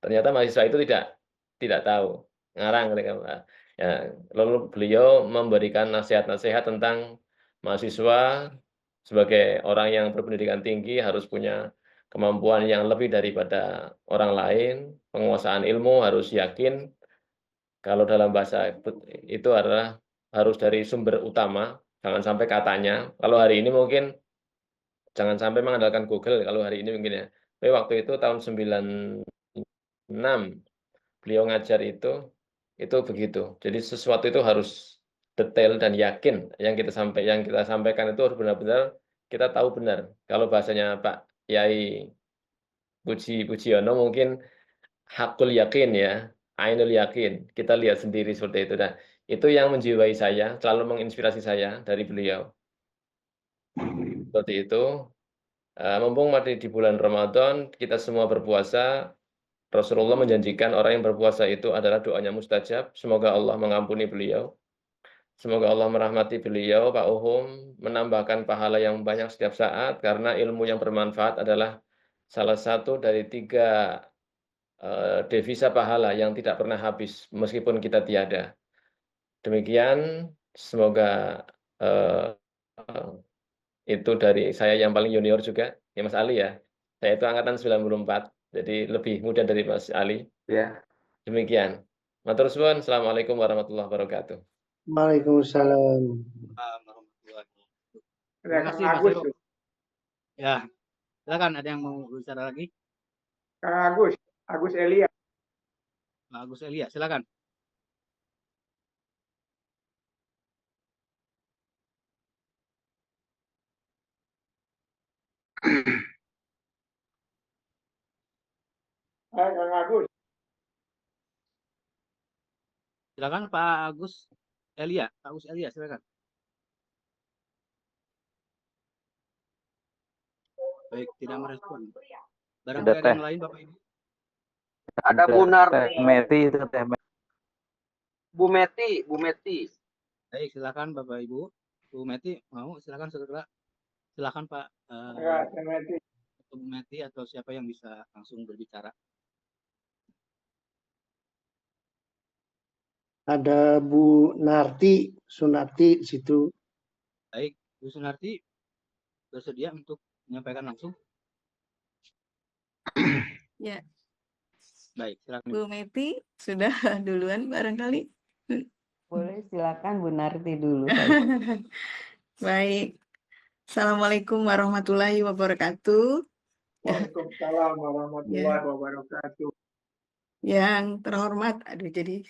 Ternyata mahasiswa itu tidak tahu, ngarang. Ya, lalu beliau memberikan nasihat-nasihat tentang mahasiswa sebagai orang yang berpendidikan tinggi harus punya kemampuan yang lebih daripada orang lain, penguasaan ilmu harus yakin. Kalau dalam bahasa itu adalah harus dari sumber utama, jangan sampai katanya. Kalau hari ini mungkin jangan sampai mengandalkan Google, kalau hari ini mungkin ya. Tapi waktu itu tahun 96 beliau ngajar itu begitu. Jadi sesuatu itu harus detail dan yakin yang kita sampaikan itu harus benar-benar kita tahu benar. Kalau bahasanya Pak Yai Pujiono mungkin hakul yakin ya, ainul yakin. Kita lihat sendiri seperti itu. Nah, itu yang menjiwai saya, selalu menginspirasi saya dari beliau. Seperti itu. Mumpung masih di bulan Ramadan, kita semua berpuasa. Rasulullah menjanjikan orang yang berpuasa itu adalah doanya mustajab. Semoga Allah mengampuni beliau. Semoga Allah merahmati beliau, Pak Uhum, menambahkan pahala yang banyak setiap saat, karena ilmu yang bermanfaat adalah salah satu dari 3 devisa pahala yang tidak pernah habis, meskipun kita tiada. Demikian, semoga itu dari saya yang paling junior juga, ya Mas Ali ya. Saya itu angkatan 94, jadi lebih muda dari Mas Ali. Ya. Demikian. Matur suwun. Assalamualaikum warahmatullahi wabarakatuh. Waalaikumsalam. Terima kasih Mas Agus, Heru. Ya, silakan ada yang mau bicara lagi? Kang Agus Elia. Pak Agus Elia, silakan. Hai Kang Agus. Silakan Pak Agus Elia. Pak Agus Elia, silakan. Baik, tidak merespon. Barangkali ada yang lain Bapak Ibu? Ada Bu Meti itu Bu Meti. Baik, silakan Bapak Ibu. Bu Meti mau silakan saudara. Silakan Pak Bu Meti atau siapa yang bisa langsung berbicara. Ada Bu Narti, Sunarti situ. Baik, Bu Sunarti bersedia untuk menyampaikan langsung? Ya. Baik, silakan. Bu Meti sudah duluan barangkali. Boleh, silakan Bu Narti dulu. Baik. Assalamualaikum warahmatullahi wabarakatuh. Waalaikumsalam warahmatullahi wabarakatuh. Yang terhormat, jadi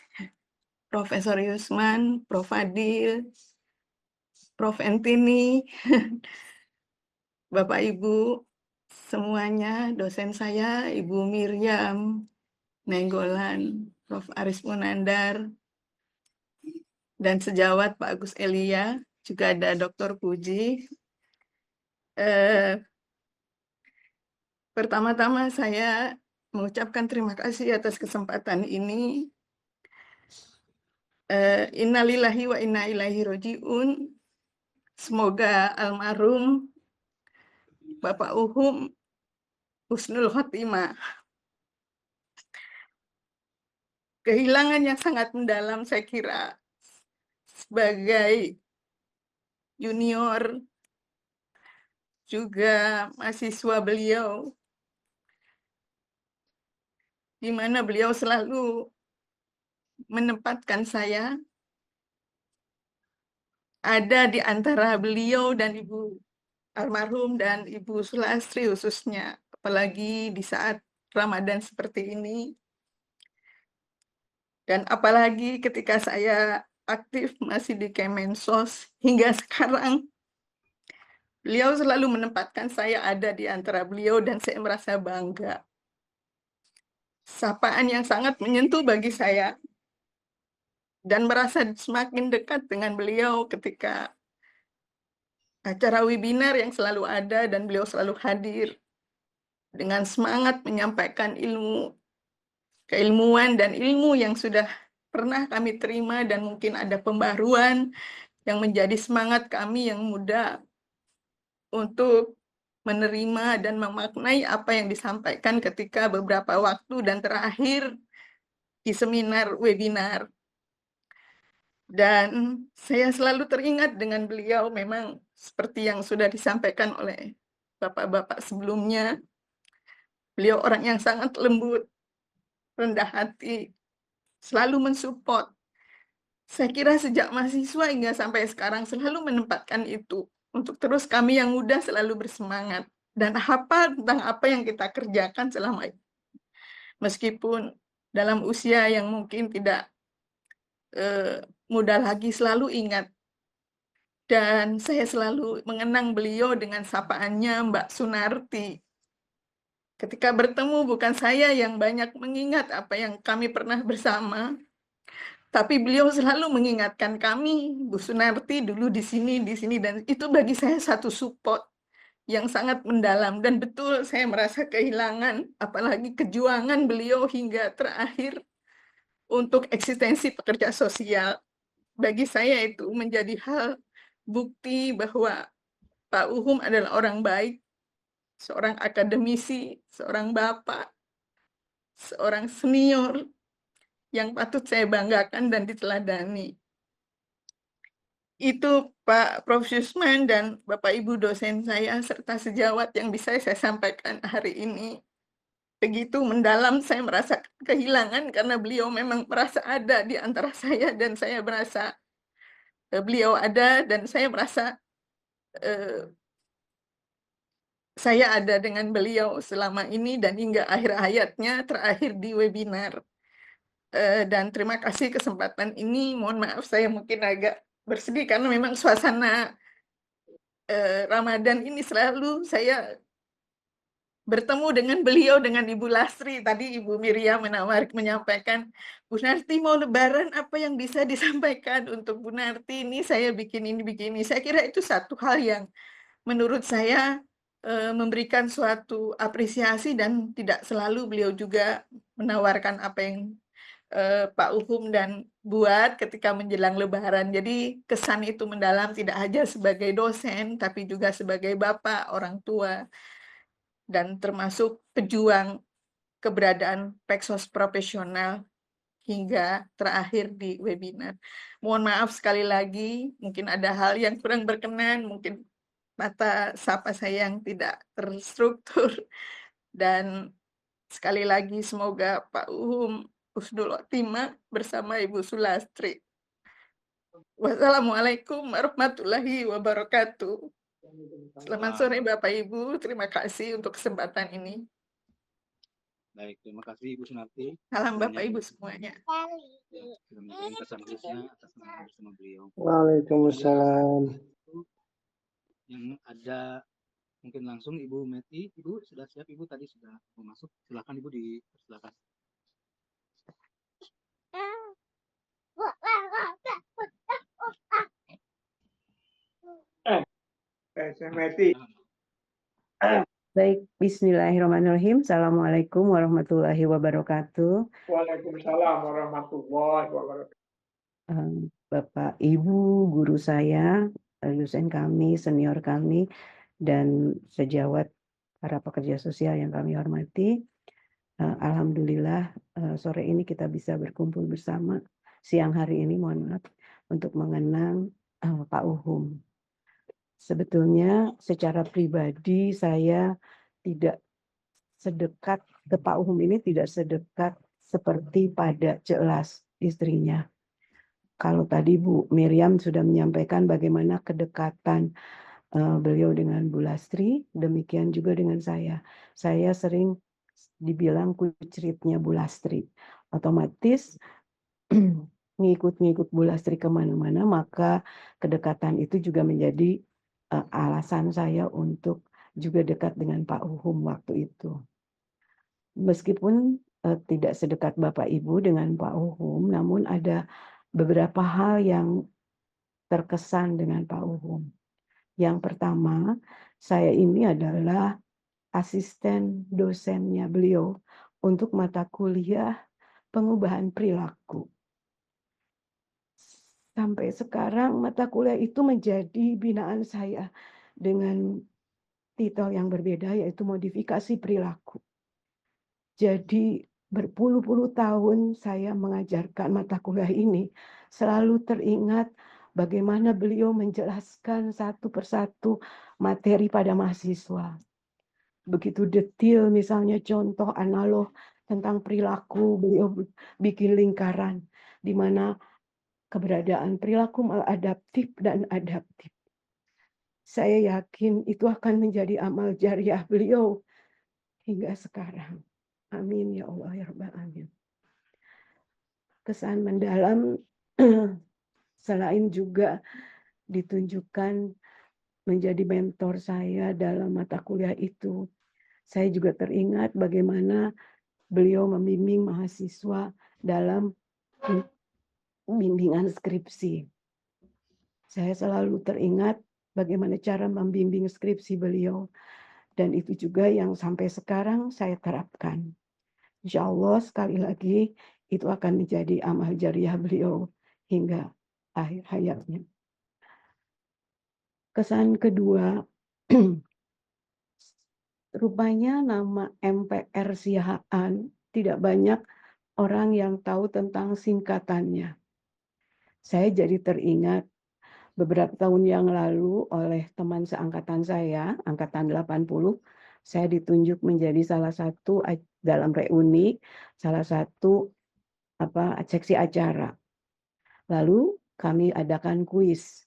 Profesor Yusman, Prof. Fadil, Prof. Entini, Bapak Ibu semuanya, dosen saya, Ibu Miriam Nenggolan, Prof. Aris Munandar, dan sejawat Pak Agus Elia, juga ada Dr. Puji. Pertama-tama saya mengucapkan terima kasih atas kesempatan ini. Innalillahi wa inna ilaihi roji'un. Semoga almarhum Bapak Uhum husnul khotimah. Kehilangan yang sangat mendalam saya kira sebagai junior juga mahasiswa beliau, di mana beliau selalu menempatkan saya ada di antara beliau dan Ibu almarhum dan Ibu Sulastri khususnya apalagi di saat Ramadan seperti ini. Dan apalagi ketika saya aktif masih di Kemensos hingga sekarang, beliau selalu menempatkan saya ada di antara beliau dan saya merasa bangga. Sapaan yang sangat menyentuh bagi saya dan merasa semakin dekat dengan beliau ketika acara webinar yang selalu ada dan beliau selalu hadir dengan semangat menyampaikan ilmu, keilmuan dan ilmu yang sudah pernah kami terima dan mungkin ada pembaruan yang menjadi semangat kami yang muda untuk menerima dan memaknai apa yang disampaikan ketika beberapa waktu dan terakhir di seminar webinar. Dan saya selalu teringat dengan beliau memang seperti yang sudah disampaikan oleh bapak-bapak sebelumnya. Beliau orang yang sangat lembut, rendah hati, selalu mensupport. Saya kira sejak mahasiswa hingga sampai sekarang selalu menempatkan itu. Untuk terus kami yang muda selalu bersemangat. Dan apa tentang apa yang kita kerjakan selama itu. Meskipun dalam usia yang mungkin tidak muda lagi, selalu ingat. Dan saya selalu mengenang beliau dengan sapaannya Mbak Sunarti. Ketika bertemu bukan saya yang banyak mengingat apa yang kami pernah bersama, tapi beliau selalu mengingatkan kami, Bu Sunarti dulu di sini, dan itu bagi saya satu support yang sangat mendalam. Dan betul saya merasa kehilangan, apalagi kejuangan beliau hingga terakhir untuk eksistensi pekerja sosial. Bagi saya itu menjadi hal bukti bahwa Pak Uhum adalah orang baik, seorang akademisi, seorang bapak, seorang senior yang patut saya banggakan dan diteladani. Itu Pak Prof. Yusman dan Bapak Ibu dosen saya serta sejawat yang bisa saya sampaikan hari ini. Begitu mendalam saya merasa kehilangan karena beliau memang merasa ada di antara saya dan saya merasa beliau ada dan saya merasa saya ada dengan beliau selama ini dan hingga akhir hayatnya terakhir di webinar. Dan terima kasih kesempatan ini. Mohon maaf saya mungkin agak bersedih karena memang suasana Ramadan ini selalu saya bertemu dengan beliau, dengan Ibu Lastri. Tadi Ibu Miriam menyampaikan, Bu Narti mau lebaran apa yang bisa disampaikan untuk Bu Narti ini saya bikin ini, bikin ini. Saya kira itu satu hal yang menurut saya memberikan suatu apresiasi dan tidak selalu beliau juga menawarkan apa yang Pak Uhum dan buat ketika menjelang Lebaran. Jadi kesan itu mendalam tidak hanya sebagai dosen, tapi juga sebagai bapak, orang tua, dan termasuk pejuang keberadaan Peksos profesional hingga terakhir di webinar. Mohon maaf sekali lagi, mungkin ada hal yang kurang berkenan, mungkin mata sapa saya yang tidak terstruktur. Dan sekali lagi semoga Pak Uhum husnul khotimah bersama Ibu Sulastri. Wassalamualaikum warahmatullahi wabarakatuh. Selamat sore Bapak Ibu, terima kasih untuk kesempatan ini. Baik, terima kasih Ibu Sunarti. Salam Bapak Ibu semuanya. Sudah memberikan kesan khususnya atas nama bersama beliau. Waalaikumsalam. Yang ada mungkin langsung Ibu Meti. Ibu sudah siap? Ibu tadi sudah mau masuk. Silakan Ibu dipersilakan. Meti. Baik, bismillahirrahmanirrahim. Assalamualaikum warahmatullahi wabarakatuh. Waalaikumsalam warahmatullahi wabarakatuh. Bapak, Ibu, guru saya, dosen kami, senior kami, dan sejawat para pekerja sosial yang kami hormati. Alhamdulillah sore ini kita bisa berkumpul bersama, siang hari ini mohon maaf, untuk mengenang Pak Uhum. Sebetulnya secara pribadi saya tidak sedekat ke Pak Uhum ini, tidak sedekat seperti pada Celas istrinya. Kalau tadi Bu Miriam sudah menyampaikan bagaimana kedekatan beliau dengan Bu Lastri, demikian juga dengan saya. Saya sering dibilang kucritnya Bu Lastri. Otomatis ngikut-ngikut Bu Lastri kemana-mana, maka kedekatan itu juga menjadi alasan saya untuk juga dekat dengan Pak Uhum waktu itu. Meskipun tidak sedekat Bapak Ibu dengan Pak Uhum, namun ada beberapa hal yang terkesan dengan Pak Uhum. Yang pertama, saya ini adalah asisten dosennya beliau untuk mata kuliah pengubahan perilaku. Sampai sekarang mata kuliah itu menjadi binaan saya dengan titel yang berbeda, yaitu modifikasi perilaku. Jadi berpuluh-puluh tahun saya mengajarkan mata kuliah ini, selalu teringat bagaimana beliau menjelaskan satu persatu materi pada mahasiswa. Begitu detil, misalnya contoh analog tentang perilaku, beliau bikin lingkaran di mana keberadaan perilaku maladaptif dan adaptif. Saya yakin itu akan menjadi amal jariah beliau hingga sekarang. Amin ya Allah ya Rabbal Alamin. Kesan mendalam selain juga ditunjukkan menjadi mentor saya dalam mata kuliah itu, saya juga teringat bagaimana beliau membimbing mahasiswa dalam bimbingan skripsi. Saya selalu teringat bagaimana cara membimbing skripsi beliau, dan itu juga yang sampai sekarang saya terapkan. Insya Allah sekali lagi itu akan menjadi amal jariah beliau hingga akhir hayatnya. Kesan kedua, rupanya nama MPR Siahaan tidak banyak orang yang tahu tentang singkatannya. Saya jadi teringat beberapa tahun yang lalu oleh teman seangkatan saya, angkatan 80, saya ditunjuk menjadi salah satu dalam reuni, salah satu seksi acara. Lalu kami adakan kuis.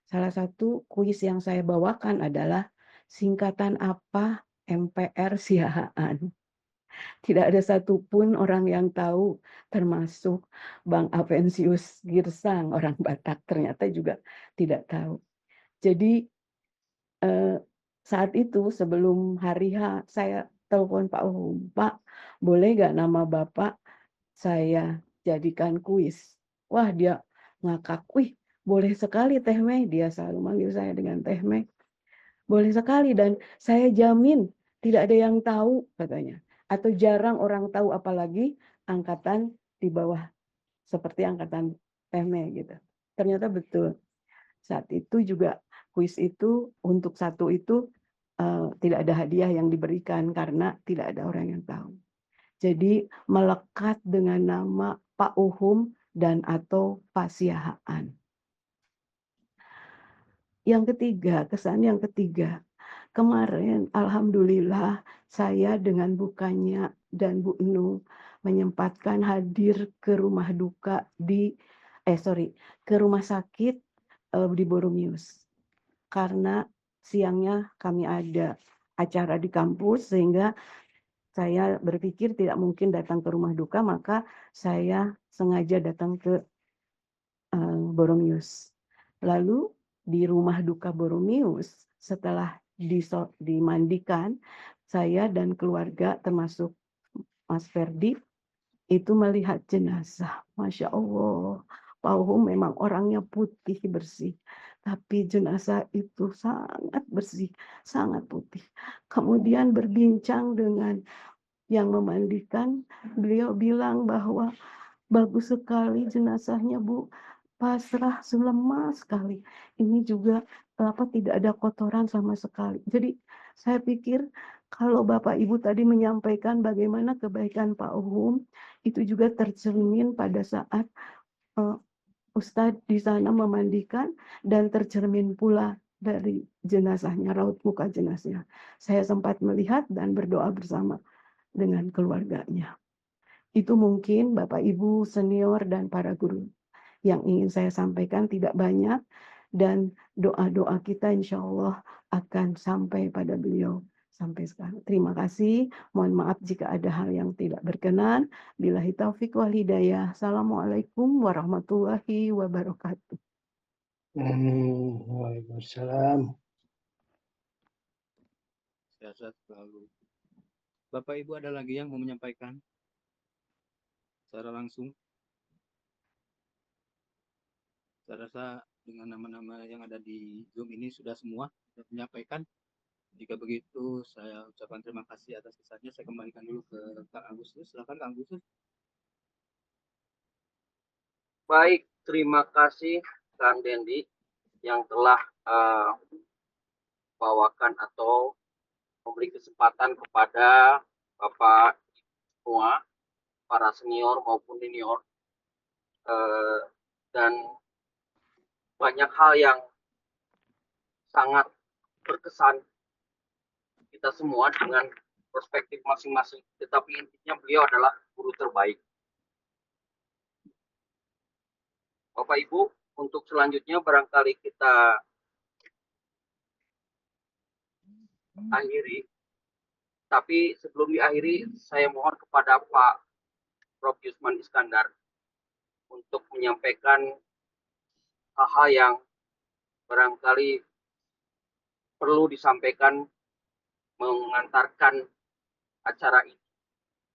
Salah satu kuis yang saya bawakan adalah singkatan apa MPR Siahaan. Tidak ada satupun orang yang tahu, termasuk Bang Avensius Girsang, orang Batak, ternyata juga tidak tahu. Jadi saat itu sebelum hari H, saya telepon Pak Uhum, Pak, boleh nggak nama Bapak saya jadikan kuis? Wah, dia ngakak, wih, boleh sekali Teh Mei, dia selalu manggil saya dengan Teh Mei. Boleh sekali, dan saya jamin tidak ada yang tahu katanya. Atau jarang orang tahu, apalagi angkatan di bawah seperti angkatan Teh Mei gitu. Ternyata betul. Saat itu juga kuis itu untuk satu itu tidak ada hadiah yang diberikan karena tidak ada orang yang tahu. Jadi melekat dengan nama Pak Uhum dan atau Pak Siahaan. Yang ketiga, kesan yang ketiga, kemarin alhamdulillah saya dengan Bu Kanya dan Bu Nung menyempatkan hadir ke rumah duka ke rumah sakit di Boromius. Karena siangnya kami ada acara di kampus, sehingga saya berpikir tidak mungkin datang ke rumah duka, maka saya sengaja datang ke Boromius. Lalu di rumah duka Boromius, setelah dimandikan, saya dan keluarga termasuk Mas Ferdi itu melihat jenazah. Masya Allah, Pak Uhum memang orangnya putih bersih, tapi jenazah itu sangat bersih, sangat putih. Kemudian berbincang dengan yang memandikan, beliau bilang bahwa bagus sekali jenazahnya Bu, pasrah, lemah sekali. Ini juga tidak ada kotoran sama sekali. Jadi saya pikir kalau Bapak Ibu tadi menyampaikan bagaimana kebaikan Pak Uhum, itu juga tercermin pada saat Ustadz di sana memandikan, dan tercermin pula dari jenazahnya, raut muka jenazahnya. Saya sempat melihat dan berdoa bersama dengan keluarganya. Itu mungkin Bapak Ibu senior dan para guru yang ingin saya sampaikan, tidak banyak, dan doa-doa kita insya Allah akan sampai pada beliau sampai sekarang. Terima kasih. Mohon maaf jika ada hal yang tidak berkenan. Billahi taufiq wal hidayah. Assalamualaikum warahmatullahi wabarakatuh. Waalaikumsalam. Sehat-sehat selalu. Bapak Ibu ada lagi yang mau menyampaikan secara langsung? Saya rasa dengan nama-nama yang ada di Zoom ini sudah semua sudah menyampaikan. Jika begitu, saya ucapkan terima kasih atas kesannya. Saya kembalikan dulu ke Kang Agustus. Silakan Kang Agustus. Baik, terima kasih Kang Dendi yang telah bawakan atau memberi kesempatan kepada Bapak semua, para senior maupun junior, dan banyak hal yang sangat berkesan kita semua dengan perspektif masing-masing. Tetapi intinya beliau adalah guru terbaik. Bapak Ibu, untuk selanjutnya barangkali kita akhiri. Tapi sebelum diakhiri, saya mohon kepada Pak Prof. Yusman Iskandar untuk menyampaikan hal-hal yang barangkali perlu disampaikan mengantarkan acara ini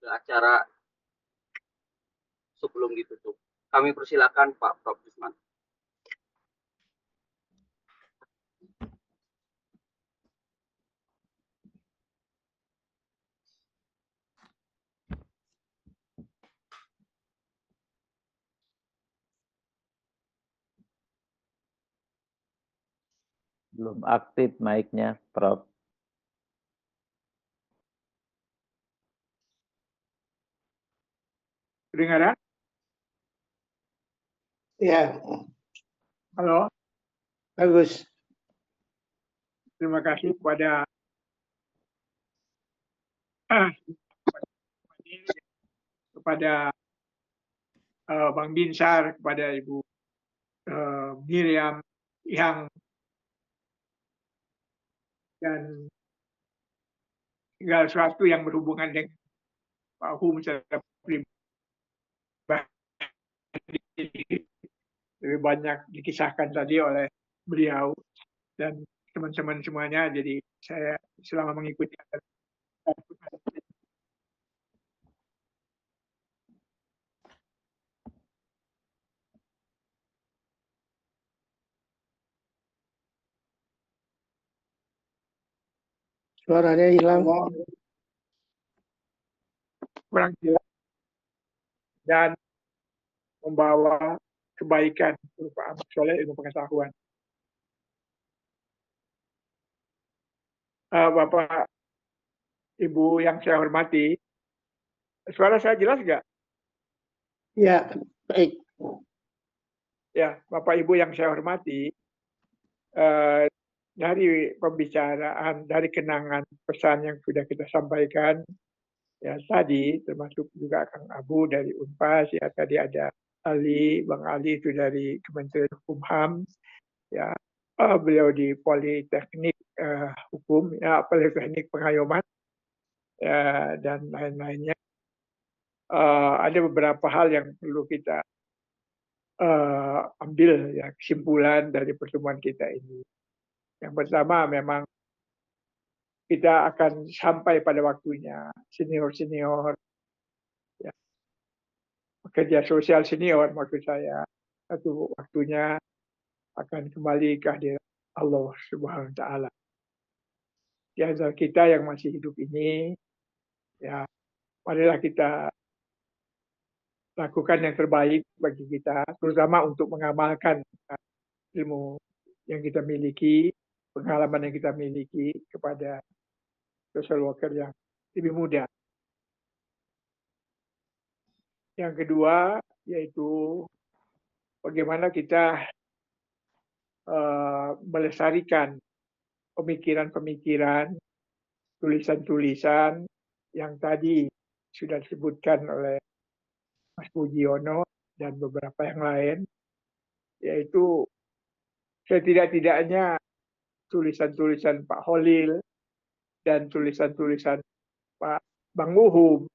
ke acara sebelum ditutup. Kami persilakan Pak Prof. Yusman. Belum aktif mic-nya, Prof. Kedengaran? Ya, Halo, bagus. terima kasih kepada Bang Binsar, kepada Ibu Miriam yang dan segala sesuatu yang berhubungan dengan Pak Hum secara pribadi lebih banyak dikisahkan tadi oleh beliau dan teman-teman semuanya. Jadi saya selama mengikuti Suaranya hilang. kurang jelas dan membawa kebaikan berupa amal soleh, ilmu pengetahuan. Bapak, Ibu yang saya hormati, suara saya jelas nggak? Ya, baik. Ya, Bapak Ibu yang saya hormati, dari pembicaraan, dari kenangan pesan yang sudah kita sampaikan, ya tadi termasuk juga Kang Abu dari Unpas, ya tadi ada Ali, Bang Ali itu dari Kementerian Hukum, ya beliau di Politeknik Hukum, ya Politeknik Pengayoman, ya, dan lain-lainnya. Ada beberapa hal yang perlu kita ambil ya kesimpulan dari pertemuan kita ini. Yang pertama memang kita akan sampai pada waktunya senior-senior, ya, pekerja sosial senior maksud saya, satu waktunya akan kembali ke hadirat Allah Subhanahu wa Ta'ala. Di antara kita yang masih hidup ini, ya marilah kita lakukan yang terbaik bagi kita, terutama untuk mengamalkan ilmu yang kita miliki, pengalaman yang kita miliki kepada social worker yang lebih muda. Yang kedua, yaitu bagaimana kita melestarikan pemikiran-pemikiran, tulisan-tulisan yang tadi sudah disebutkan oleh Mas Pujiono dan beberapa yang lain, yaitu setidak-tidaknya tulisan-tulisan Pak Holil dan tulisan-tulisan Pak Bang Uhum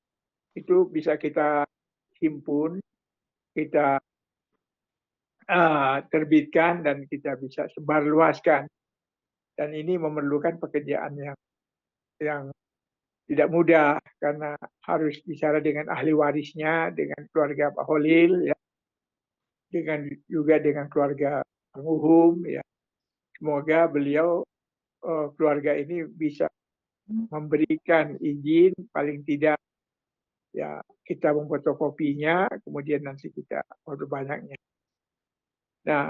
itu bisa kita himpun, kita terbitkan dan kita bisa sebarluaskan. Dan ini memerlukan pekerjaan yang tidak mudah karena harus bicara dengan ahli warisnya, dengan keluarga Pak Holil, ya, juga dengan keluarga Bang Uhum, ya. Semoga beliau keluarga ini bisa memberikan izin paling tidak ya kita memfotokopinya, kemudian nanti kita foto banyaknya. Nah,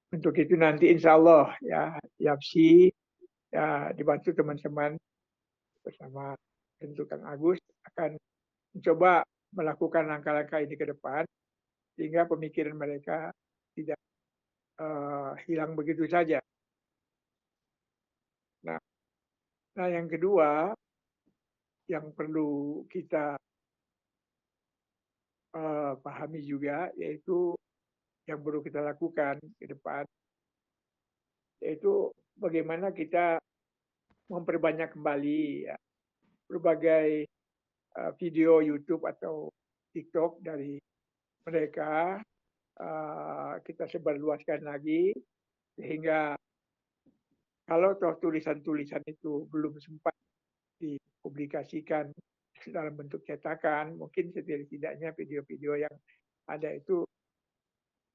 untuk itu nanti insya Allah ya YAPSI ya dibantu teman-teman bersama tentu Kang Agus akan mencoba melakukan langkah-langkah ini ke depan sehingga pemikiran mereka tidak hilang begitu saja. Nah, yang kedua yang perlu kita pahami juga yaitu yang perlu kita lakukan ke depan yaitu bagaimana kita memperbanyak kembali ya, berbagai video YouTube atau TikTok dari mereka kita sebarluaskan lagi sehingga kalau toh tulisan-tulisan itu belum sempat dipublikasikan dalam bentuk cetakan, mungkin setidak-tidaknya video-video yang ada itu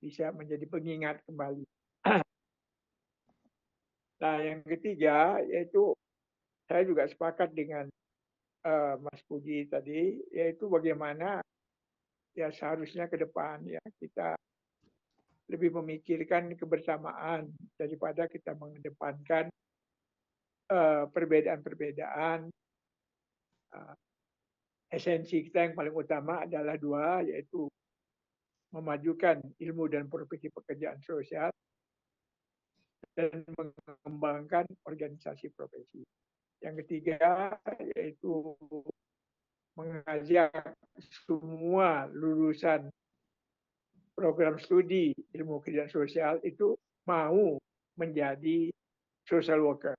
bisa menjadi pengingat kembali. Nah, yang ketiga yaitu saya juga sepakat dengan Mas Puji tadi, yaitu bagaimana ya seharusnya ke depan ya kita lebih memikirkan kebersamaan daripada kita mengedepankan perbedaan-perbedaan. Esensi kita yang paling utama adalah dua, yaitu memajukan ilmu dan profesi pekerjaan sosial dan mengembangkan organisasi profesi. Yang ketiga yaitu mengajak semua lulusan program studi ilmu kerjaan sosial itu mau menjadi social worker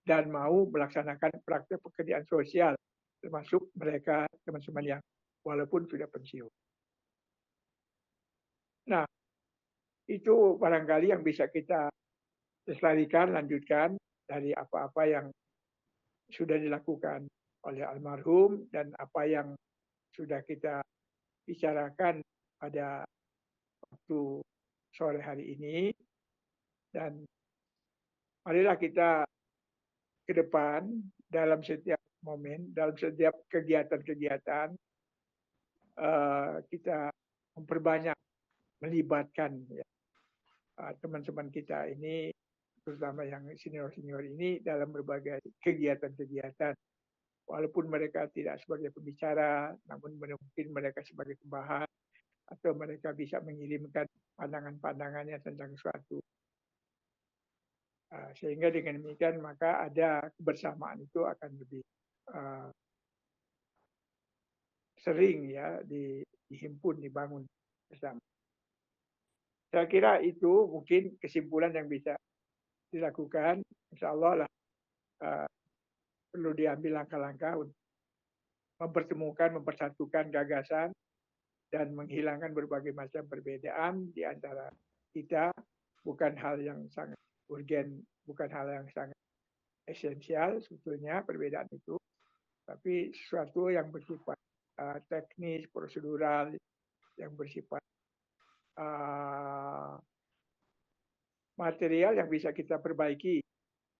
dan mau melaksanakan praktek pekerjaan sosial, termasuk mereka teman-teman yang walaupun sudah pensiun. Nah, itu barangkali yang bisa kita lestarikan, lanjutkan dari apa-apa yang sudah dilakukan oleh almarhum dan apa yang sudah kita bicarakan pada waktu sore hari ini. Dan marilah kita ke depan dalam setiap momen, dalam setiap kegiatan-kegiatan, kita memperbanyak melibatkan ya, teman-teman kita ini, terutama yang senior-senior ini dalam berbagai kegiatan-kegiatan. Walaupun mereka tidak sebagai pembicara, namun mungkin mereka sebagai pembahas, atau mereka bisa mengirimkan pandangan-pandangannya tentang suatu. Sehingga dengan demikian maka ada kebersamaan itu akan lebih sering ya dihimpun, dibangun bersama. Saya kira itu mungkin kesimpulan yang bisa dilakukan. Insya Allah lah perlu diambil langkah-langkah untuk mempertemukan, mempersatukan gagasan dan menghilangkan berbagai macam perbedaan di antara kita. Bukan hal yang sangat urgen, bukan hal yang sangat esensial sebetulnya perbedaan itu, tapi sesuatu yang bersifat teknis, prosedural, yang bersifat material yang bisa kita perbaiki,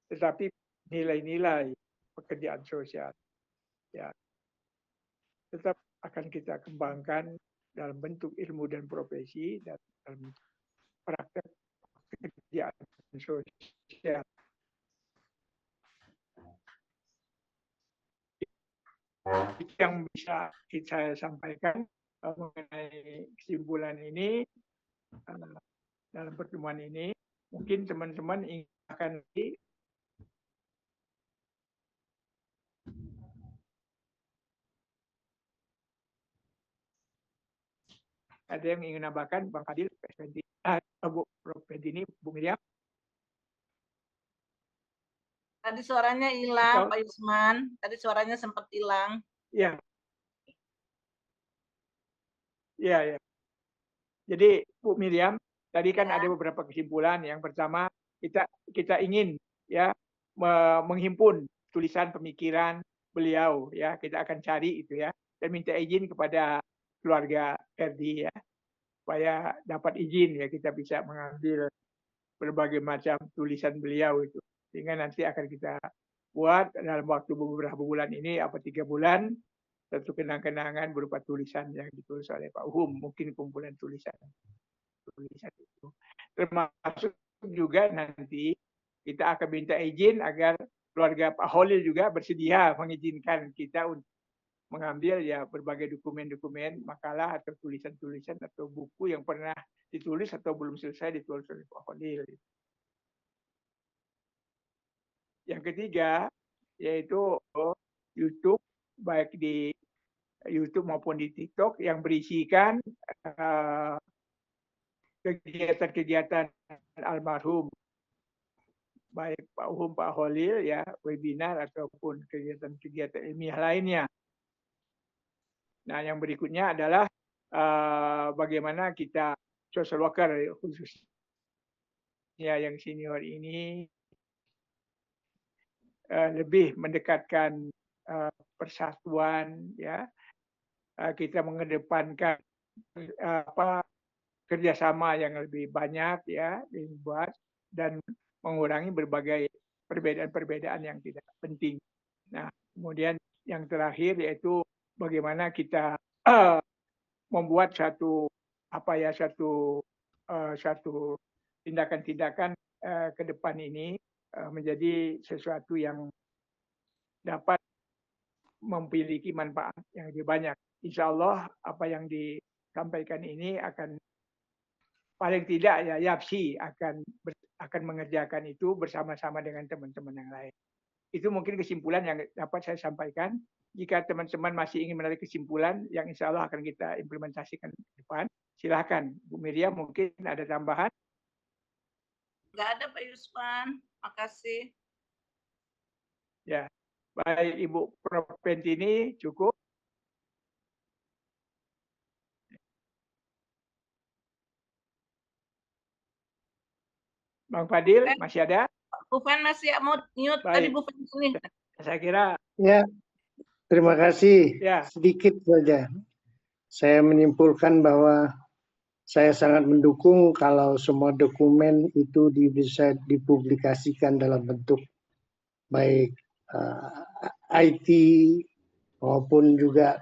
tetapi nilai-nilai pekerjaan sosial ya tetap akan kita kembangkan dalam bentuk ilmu dan profesi dan dalam praktek pekerjaan sosial. Itu yang bisa saya sampaikan mengenai kesimpulan ini dalam pertemuan ini. Mungkin teman-teman ingin akan ada yang ingin nambahkan, Bang Adil, Bu Prof. Pentini, Bu Miriam. Tadi suaranya hilang, Atau- Pak Yusman. Tadi suaranya sempat hilang. Ya. Ya, ya. Jadi Bu Miriam, tadi kan ada beberapa kesimpulan. Yang pertama, kita ingin ya menghimpun tulisan pemikiran beliau ya. Kita akan cari itu ya dan minta izin kepada keluarga Ferdi ya supaya dapat izin ya kita bisa mengambil berbagai macam tulisan beliau itu. Sehingga nanti akan kita buat dalam waktu beberapa bulan ini, 3 bulan, satu kenang-kenangan berupa tulisan yang ditulis oleh Pak Uhum, mungkin kumpulan tulisan itu. Termasuk juga nanti kita akan minta izin agar keluarga Pak Holil juga bersedia mengizinkan kita untuk mengambil ya berbagai dokumen-dokumen, makalah atau tulisan-tulisan atau buku yang pernah ditulis atau belum selesai ditulis oleh Pak Holil. Yang ketiga yaitu YouTube, baik di YouTube maupun di TikTok yang berisikan kegiatan-kegiatan almarhum, baik Pak Uhum, Pak Holil ya, webinar ataupun kegiatan-kegiatan ilmiah lainnya. Nah, yang berikutnya adalah bagaimana kita social worker khususnya yang senior ini lebih mendekatkan persatuan ya, kita mengedepankan kerjasama yang lebih banyak ya dibuat dan mengurangi berbagai perbedaan-perbedaan yang tidak penting. Nah, kemudian yang terakhir yaitu bagaimana kita membuat satu tindakan-tindakan ke depan ini menjadi sesuatu yang dapat memiliki manfaat yang lebih banyak. Insya Allah apa yang disampaikan ini akan paling tidak ya YAPSI akan mengerjakan itu bersama-sama dengan teman-teman yang lain. Itu mungkin kesimpulan yang dapat saya sampaikan. Jika teman-teman masih ingin menarik kesimpulan yang insya Allah akan kita implementasikan ke depan, silakan. Bu Miriam mungkin ada tambahan? Nggak ada Pak Yusman, makasih. Ya, baik Ibu Prof. Pentini cukup. Bang Fadil masih ada? Bu Fen masih mute tadi Bu Fen ini. Saya kira. Ya, terima kasih. Ya. Sedikit saja. Saya menyimpulkan bahwa saya sangat mendukung kalau semua dokumen itu bisa dipublikasikan dalam bentuk baik IT maupun juga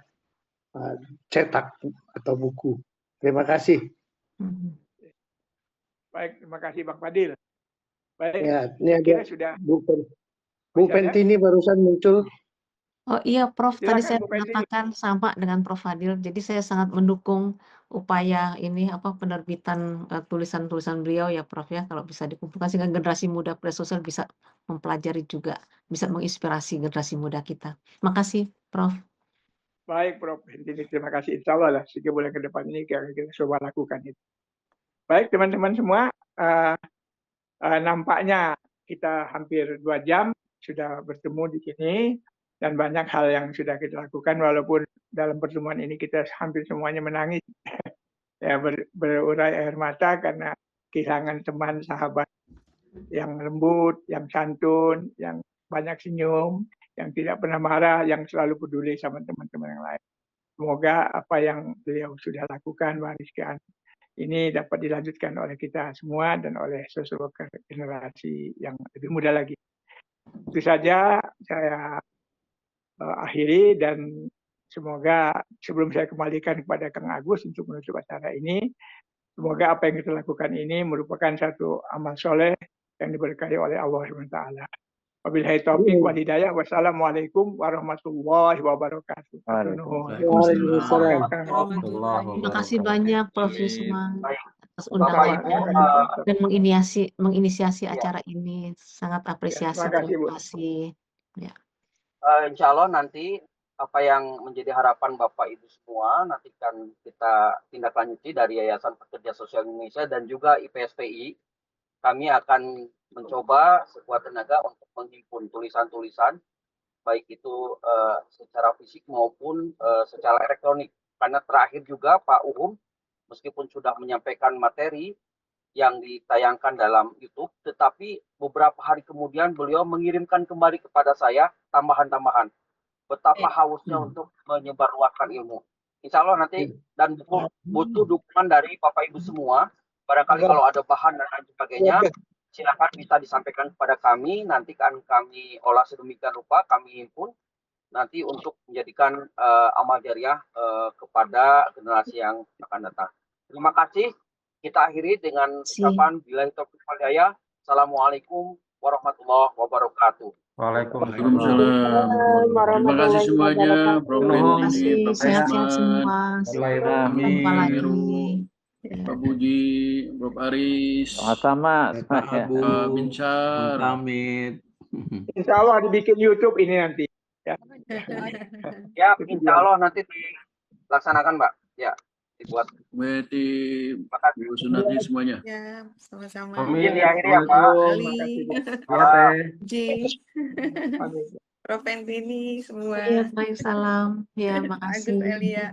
cetak atau buku. Terima kasih. Baik, terima kasih Bang Fadil. Baik, Ya, ini ada sudah. Bu Pentini barusan muncul. Oh iya, Prof. Tadi Silakan, saya Bu Pentini. mengatakan sama dengan Prof. Fadil. Jadi saya sangat mendukung upaya ini penerbitan tulisan-tulisan beliau ya, Prof ya. Kalau bisa dikumpulkan sehingga generasi muda sosial bisa mempelajari juga, bisa menginspirasi generasi muda kita. Makasih, Prof. Baik, Prof. Pentini, terima kasih. Insya Allah lah 3 bulan ke depan ini kita coba lakukan itu. Baik, teman-teman semua, nampaknya kita hampir 2 jam sudah bertemu di sini dan banyak hal yang sudah kita lakukan walaupun dalam pertemuan ini kita hampir semuanya menangis ya berurai air mata karena kehilangan teman sahabat yang lembut, yang santun, yang banyak senyum, yang tidak pernah marah, yang selalu peduli sama teman-teman yang lain. Semoga apa yang beliau sudah lakukan, wariskan ini dapat dilanjutkan oleh kita semua dan oleh social worker generasi yang lebih muda lagi. Itu saja saya akhiri dan semoga sebelum saya kembalikan kepada Kang Agus untuk menutup acara ini, semoga apa yang kita lakukan ini merupakan satu amal soleh yang diberkahi oleh Allah SWT. Wabillahi taufiq wal hidayah. Wassalamualaikum warahmatullahi wabarakatuh. Waalaikumsalam. Terima kasih banyak Prof. Yusman atas Bapak undangannya Ibu, dan menginisiasi acara ini. Sangat apresiasi. Terima kasih. Ya. Insya Allah nanti apa yang menjadi harapan Bapak Ibu semua nanti kan kita tindak lanjuti dari Yayasan Pekerja Sosial Indonesia dan juga IPSPI kami akan mencoba sekuat tenaga untuk menghimpun tulisan-tulisan, baik itu secara fisik maupun secara elektronik. Karena terakhir juga Pak Uhum, meskipun sudah menyampaikan materi yang ditayangkan dalam YouTube, tetapi beberapa hari kemudian beliau mengirimkan kembali kepada saya tambahan-tambahan. Betapa hausnya untuk menyebarluaskan ilmu. Insya Allah nanti dan butuh dukungan dari Bapak Ibu semua. Barangkali kalau ada bahan dan lain sebagainya, silakan bisa disampaikan kepada kami. Nanti kan kami olah sedemikian rupa, kami himpun nanti untuk menjadikan amal jariah kepada generasi yang akan datang. Terima kasih. Kita akhiri dengan ucapan billahi taufiq wal hidayah. Assalamualaikum warahmatullahi wabarakatuh. Waalaikumsalam. Terima kasih semuanya, Prof. Terima Hendy, kasih, Pak sehat-sehat semua. Usman, Sampai jumpa lagi. Pak Budi, Prof. Aris, Sama-sama. Pak Abu, Pak Binsar. Amit. Insya Allah dibikin YouTube ini nanti. Ya, Ya, insya Allah nanti dilaksanakan, Mbak. Ya, dibuat. Meti, Terima kasih. Bu Sunati semuanya. Ya, sama-sama. Amin. Izin diakhiri ya, Pak. Terima kasih. Iya, Teh. Ji, Amin. Prof. Hendini semua. Iya, baik, salam. Ya, Pak Agus makasih. Elia.